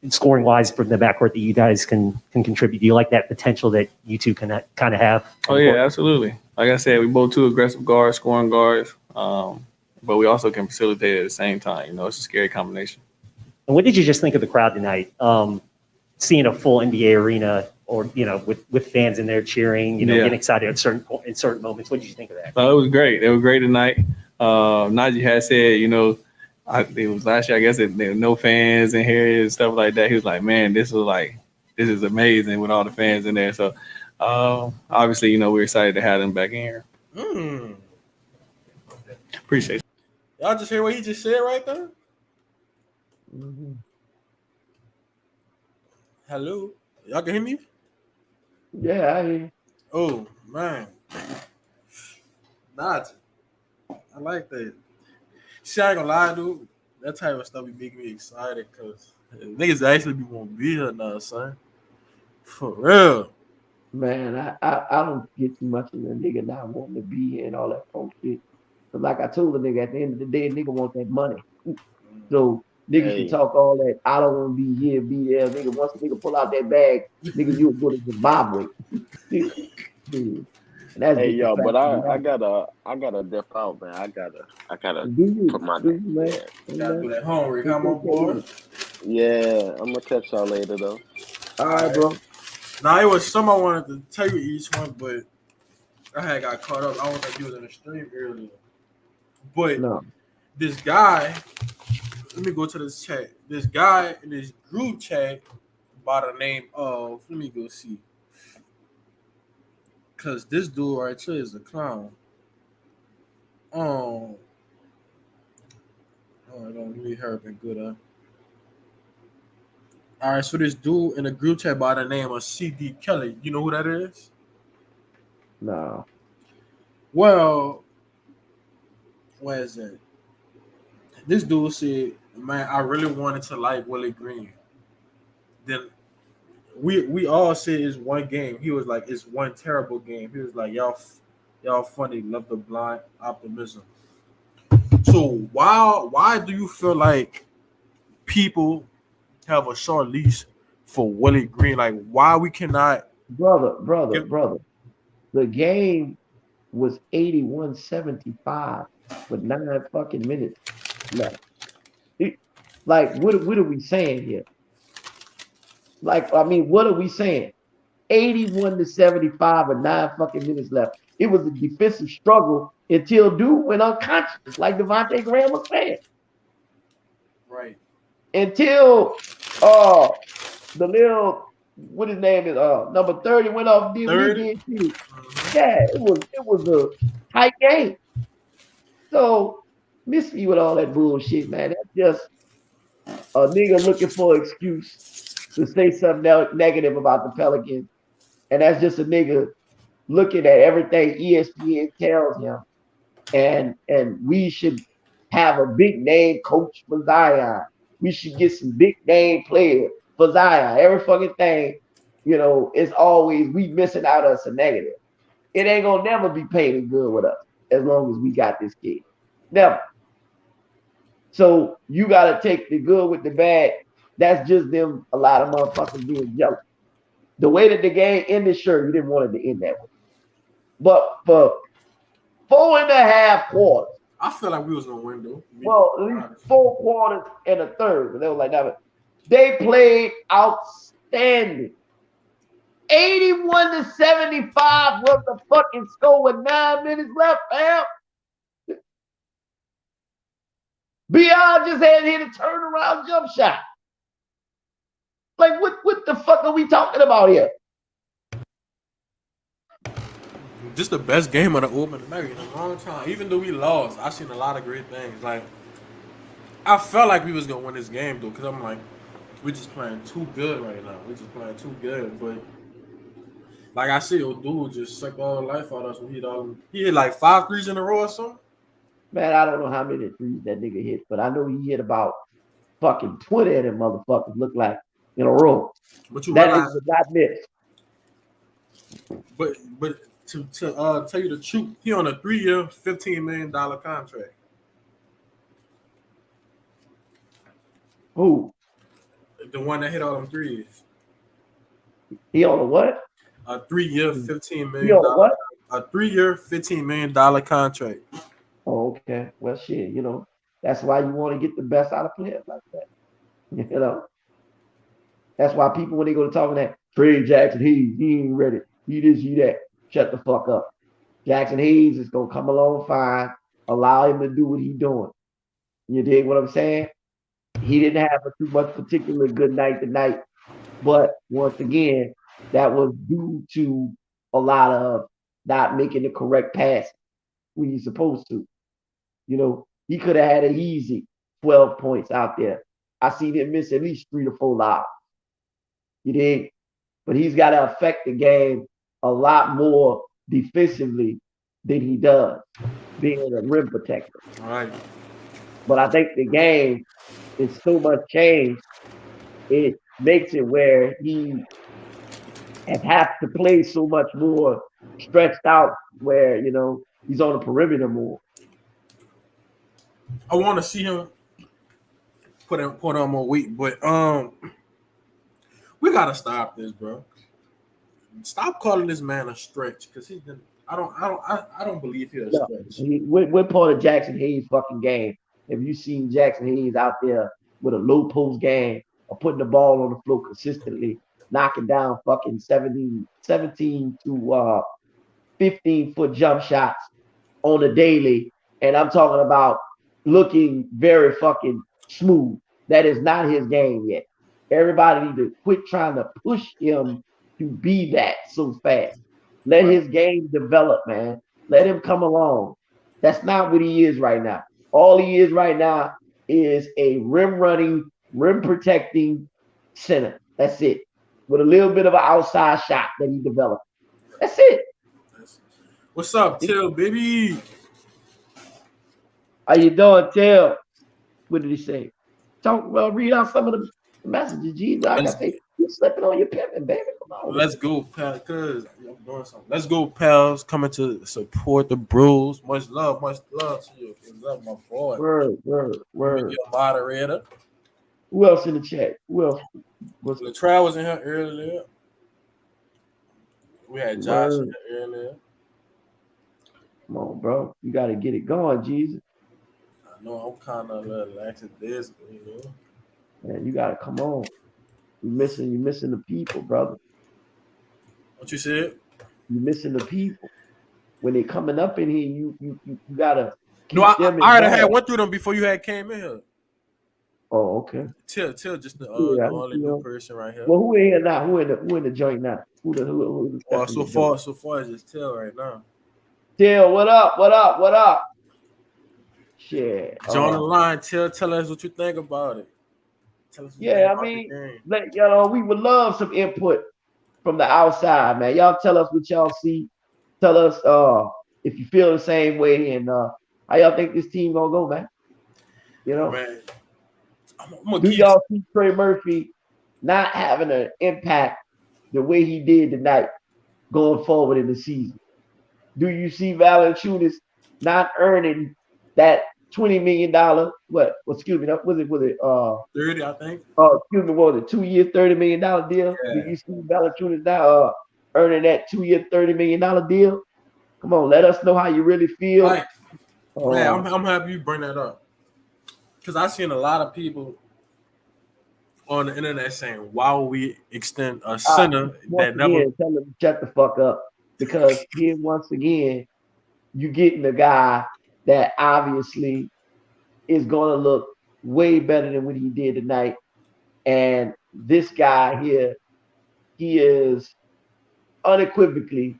scoring wise from the backcourt, that you guys can contribute? Do you like that potential that you two can kind of have? Oh yeah, absolutely. Like I said, we both 2 aggressive guards, scoring guards, but we also can facilitate at the same time. It's a scary combination. And what did you just think of the crowd tonight? Seeing a full NBA arena, or with fans in there cheering, getting excited in certain moments. What did you think of that? It was great. It was great tonight. Najee had said, it was last year, I guess, there were no fans in here and stuff like that. He was like, man, this is amazing with all the fans in there. So obviously, we're excited to have them back in here. Appreciate it. Y'all just hear what he just said right there? Mm-hmm. Hello? Y'all can hear me? Yeah, I hear you. Oh, man. Najee. I like that. See, I ain't gonna lie, dude. That type of stuff be making me excited because niggas actually be want to be here now, son. For real. Man, I don't get too much of the nigga not wanting to be here and all that folk shit. But like I told the nigga, at the end of the day, nigga want that money. So niggas can talk all that. I don't want to be here, be there. Nigga, once a nigga pull out that bag, nigga, you go to Zimbabwe. Hey yo, but I gotta dip out, man. I gotta put my name. You gotta do that homework. Come on, boy. Yeah, I'm gonna catch y'all later though. All right, bro. Now it was some I wanted to tell you each one, but I had got caught up. I don't think he was in the stream earlier. But this guy, let me go to this chat. This guy in this group chat by the name of, let me go see. Because this dude right here is a clown. Oh, I don't really heard been good, huh? All right, so this dude in a group chat by the name of CD Kelly, you know who that is? No. Well, where is it? This dude said, man, I really wanted to like Willie Green. Then we all said it's one game. He was like, it's one terrible game. He was like, y'all funny, love the blind optimism. So why do you feel like people have a short leash for Willie Green? Like, why we cannot? Brother. The game was 81-75 with 9 fucking minutes left. Like, what are we saying here? Like, I mean, what are we saying? 81-75 with 9 fucking minutes left. It was a defensive struggle until dude went unconscious, like Devontae Graham was saying. Right. Until the little, what his name is, number 30 went off. Yeah, it was a tight game. So miss me with all that bullshit, man. That's just a nigga looking for an excuse to say something negative about the Pelicans. And that's just a nigga looking at everything ESPN tells him, and we should have a big name coach for Zion. We should get some big name players for Zion. Every fucking thing, it's always we missing out on some negative. It ain't gonna never be painted good with us as long as we got this kid. Never. So you gotta take the good with the bad. That's just them, a lot of motherfuckers being jealous. The way that the game ended, sure, you didn't want it to end that way. But for 4.5 quarters. I feel like we was gonna win though. Well, at least 4 quarters and a third. They were like that. They played outstanding. 81-75 was the fucking score with 9 minutes left, fam. BR just had hit a turnaround jump shot. Like, what the fuck are we talking about here? Just the best game of the opening night in a long time. Even though we lost, I seen a lot of great things. Like, I felt like we was gonna win this game though, because I'm like, we're just playing too good right now. We're just playing too good. But like I said, old dude just sucked all the life out of us when he hit like 5 threes in a row or something. Man, I don't know how many threes that nigga hit, but I know he hit about fucking 20 of them motherfuckers look like in a row. But you that realize, nigga not miss. But to tell you the truth, he on a 3-year, $15 million contract. Who? The one that hit all them threes. He on a what? A 3-year, $15 million. He on a what? A 3-year, $15 million contract. Oh, okay. Well, shit, that's why you want to get the best out of players like that. That's why people, when they go to talking that, trade Jackson Hayes, he ain't ready. He this, he that. Shut the fuck up. Jackson Hayes is going to come along fine. Allow him to do what he's doing. You dig what I'm saying? He didn't have too much particular good night tonight. But once again, that was due to a lot of not making the correct pass when you're supposed to. He could have had an easy 12 points out there. I seen him miss at least 3 to 4 lobs. You dig? But he's got to affect the game a lot more defensively than he does, being a rim protector. All right. But I think the game is so much changed, it makes it where he has to play so much more stretched out where, he's on the perimeter more. I want to see him put on more weight, but we gotta stop this, bro. Stop calling this man a stretch, because I don't believe he's a stretch. What part of Jackson Hayes' fucking game have you seen Jackson Hayes out there with a low post game or putting the ball on the floor consistently, knocking down fucking 17 to 15-foot jump shots on the daily? And I'm talking about looking very fucking smooth. That is not his game yet. Everybody need to quit trying to push him to be that so fast. Let his game develop, man. Let him come along. That's not what he is right now. All he is right now is a rim running, rim protecting center. That's it. With a little bit of an outside shot that he developed. That's it. What's up, Till, baby? How you doing, Till? What did he say? Read out some of the messages, Jesus. I gotta say, you're slipping on your pimping, baby. Come on. Let's go, pal. Cause I'm doing something. Let's go, pals. Coming to support the Brews. Much love to you. Love my boy. Word. Your moderator. Who else in the chat? Who else? Latrell was in here earlier. We had Josh in here earlier. Come on, bro. You gotta get it going, Jesus. I know I'm kind of a little lax at this, Man, you gotta come on. You're missing the people, brother. What you said? You're missing the people. When they coming up in here, you gotta. No, I already had went through them before you had came in here. Oh, okay. Till just the only new person right here. Well, who in here now? Who in the joint now? Who well, so far as just Till right now. Till, what up? Shit. Join the line. Tell us what you think about it. Tell us I mean, we would love some input from the outside, man. Y'all tell us what y'all see. tell us if you feel the same way and how y'all think this team gonna go, man. You know, Man, do y'all see Trey Murphy not having an impact the way he did tonight going forward in the season? Do you see Valanciunas not earning that $20 million? Excuse me, was it 30, I think. Excuse me, what was it, 2 year, $30 million deal? Yeah. Do you see Valanciunas now earning that 2 year, $30 million deal? Come on, let us know how you really feel. Like, man, I'm happy you bring that up. Because I've seen a lot of people on the internet saying, why would we extend a center that never. Tell them to shut the fuck up. Because here, once again, you're getting a guy that obviously is going to look way better than what he did tonight. And this guy here, he is unequivocally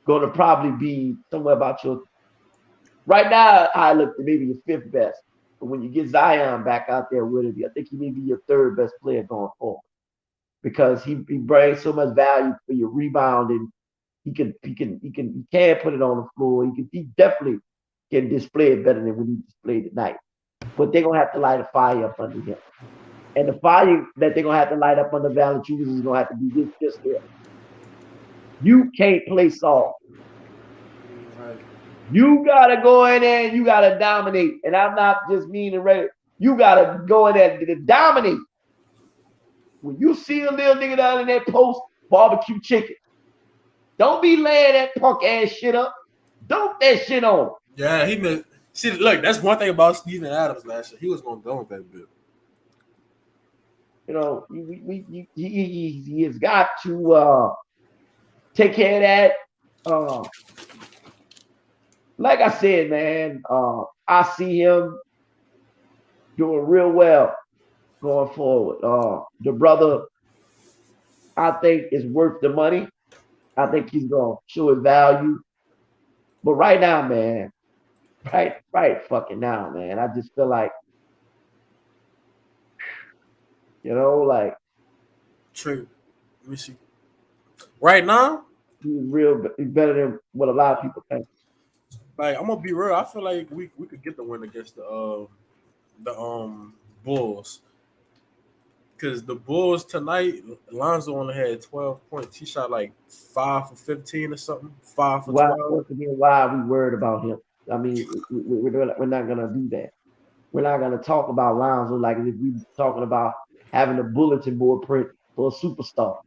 going to probably be somewhere about your. Right now, I look at maybe your fifth best. But when you get Zion back out there with him, I think he may be your third best player going forward. Because he brings so much value for your rebounding. He can put it on the floor. He definitely can display it better than what he displayed tonight. But they're gonna have to light a fire up under him. And the fire that they're gonna have to light up under Valanciunas is gonna have to be this here. You can't play soft. You gotta go in there and you gotta dominate. And I'm not just meaning regular. You gotta go in there to dominate. When you see a little nigga down in that post, barbecue chicken. Don't be laying that punk ass shit up. Dump that shit on. Yeah, he missed. See, look, that's one thing about Steven Adams last year. He was going to dunk that bit. You know, he has got to take care of that. Like I said, man, I see him doing real well going forward. The brother, I think, is worth the money. I think he's going to show his value. But right now, man, right fucking now, man, I just feel like, you know, like. True. Let me see. Right now? He's better than what a lot of people think. Like, I'm going to be real. I feel like we could get the win against the Bulls. Because the Bulls tonight, Lonzo only had 12 points. He shot like 5 for 15 or something. 5 for 12. Once again, why are we worried about him? I mean, we're not going to do that. We're not going to talk about Lonzo like if we were talking about having a bulletin board print for a superstar.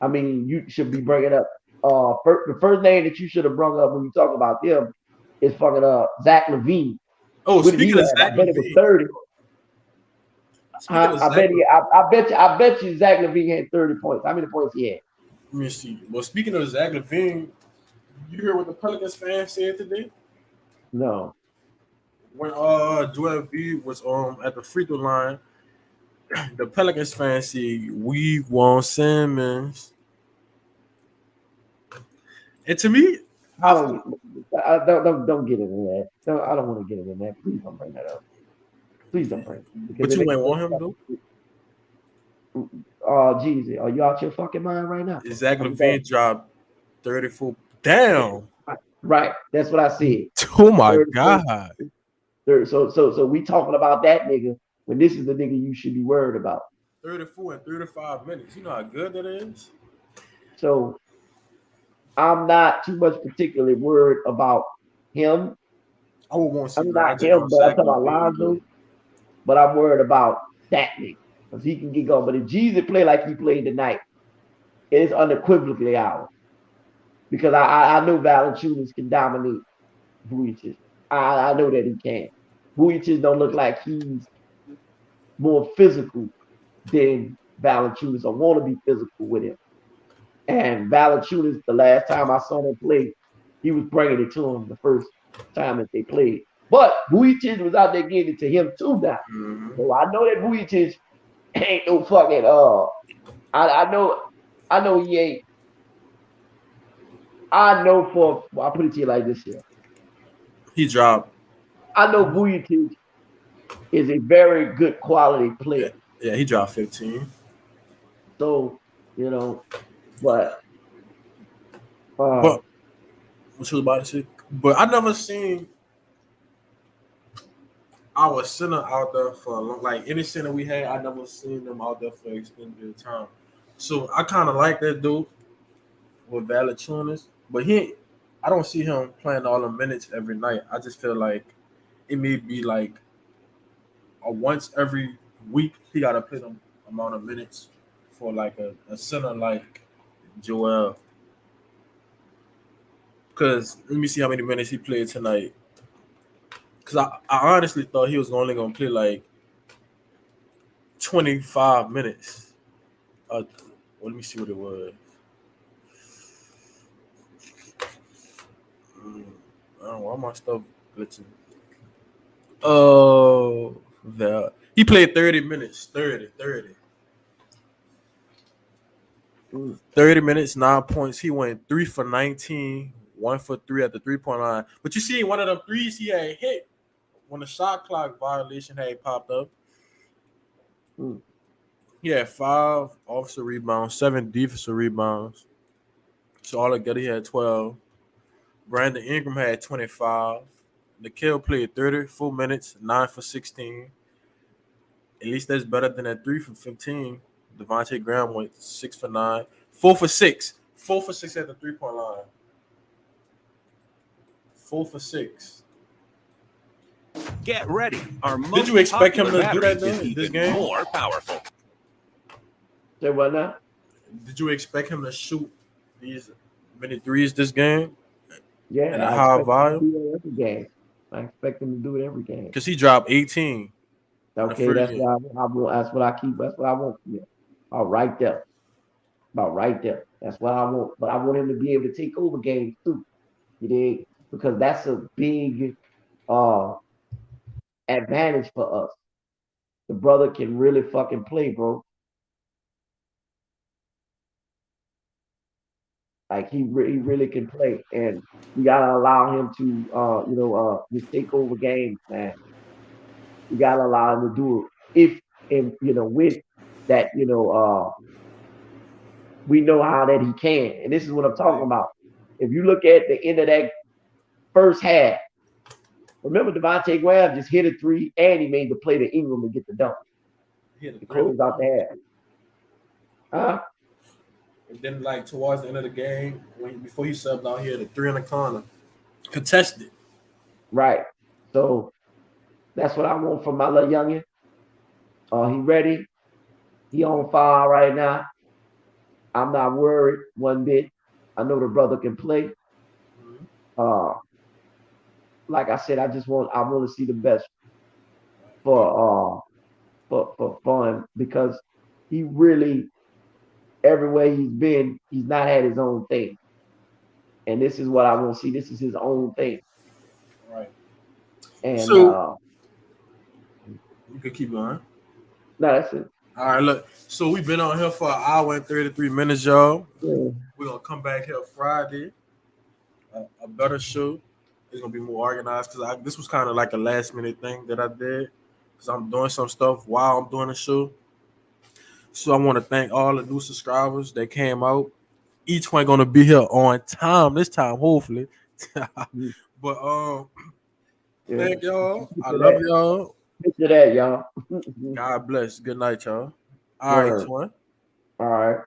I mean, you should be bringing up the first name that you should have brought up when you talk about them is fucking Zach LaVine. Oh, speaking of Zach LaVine. I bet it was 30. I bet you Zach LaVine had 30 points. How many points he had? Let me see. Well, speaking of Zach LaVine, you hear what the Pelicans fans said today? No. When Joel Embiid was at the free throw line, the Pelicans fans said, "We want Simmons." And to me, I don't get into that. I don't want to get into that. Please don't bring that up. Please don't bring it. But you might want him though. Jeezy, are you out your fucking mind right now? Zach LaVine dropped 34. Damn. Right. That's what I said. Oh my God. So we talking about that nigga when this is the nigga you should be worried about. 34 and 35 minutes. You know how good that is? So I'm not too much particularly worried about him. I would want to see I'm not him, but I'm talking about Lonzo. But I'm worried about that nigga. Because he can get going. But if Jeezy play like he played tonight, it's unequivocally ours. Because I know Valanciunas can dominate Vujic. I know that he can. Vujic don't look like he's more physical than Valanciunas. I want to be physical with him. And Valanciunas, the last time I saw them play, he was bringing it to him the first time that they played. But Vujic was out there getting it to him too now. Mm-hmm. So I know that Vujic ain't no fucking I know he ain't. I know I'll put it to you like this here. He dropped. I know Vujic is a very good quality player. Yeah, he dropped 15. So, you know, but what you was about to say, but I never seen our center out there for a long, like any center we had. I never seen them out there for extended time. So I kind of like that dude with Valanciunas, but I don't see him playing all the minutes every night. I just feel like it may be like a once every week he got to play them amount of minutes for like a center like Joel. Because let me see how many minutes he played tonight. Because I honestly thought he was only going to play like 25 minutes. Well, let me see what it was. I don't know why my stuff glitching. Oh, he played 30 minutes. 30. 30 minutes, 9 points. He went 3 for 19, 1 for 3 at the 3-point line. But you see, one of them threes he had hit when the shot clock violation had popped up. He had 5 offensive rebounds, 7 defensive rebounds. So altogether, he had 12. Brandon Ingram had 25. Nikhil played 34 minutes, 9 for 16. At least that's better than that 3 for 15. Devontae Graham went 6 for 9. 4 for 6. 4 for 6 at the 3-point line. 4 for 6. Get ready. Our most Did you expect him popular to do that battery though, is this even game? more powerful. Say what now? Did you expect him to shoot these many threes this game? Yeah, And a I high expect him to volume? do it every game. I expect him to do it every game. Because he dropped 18. Okay, that's what I want. That's what I keep. That's what I want from him. Right there. About right there. That's what I want. But I want him to be able to take over games too. You dig? Because that's a big advantage for us. The brother can really fucking play, bro. Like he really can play, and you gotta allow him to just take over games, man. You gotta allow him to do it if and with that we know how that he can, and this is what I'm talking about. If you look at the end of that first half, remember Devontae Graham just hit a 3 and he made the play to Ingram to get the dunk. To close out the half. Huh? And then, like, towards the end of the game, before he subbed out here, the 3 in the corner, contested. Right. So that's what I want from my little youngin. He ready. He on fire right now. I'm not worried one bit. I know the brother can play. Like I said, I want to see the best for him because he really everywhere he's been, he's not had his own thing. And this is what I want to see. This is his own thing. Right. And so you can keep going. No, that's it. All right, look. So we've been on here for an hour and 33 minutes, y'all. Yeah. We're gonna come back here Friday. A better show. It's gonna be more organized because this was kind of like a last minute thing that I did because I'm doing some stuff while I'm doing the show. So I want to thank all the new subscribers that came out. Each one gonna be here on time this time, hopefully. But thank y'all. I love y'all. Picture that, y'all. God bless. Good night, y'all. All right, Twin. All right.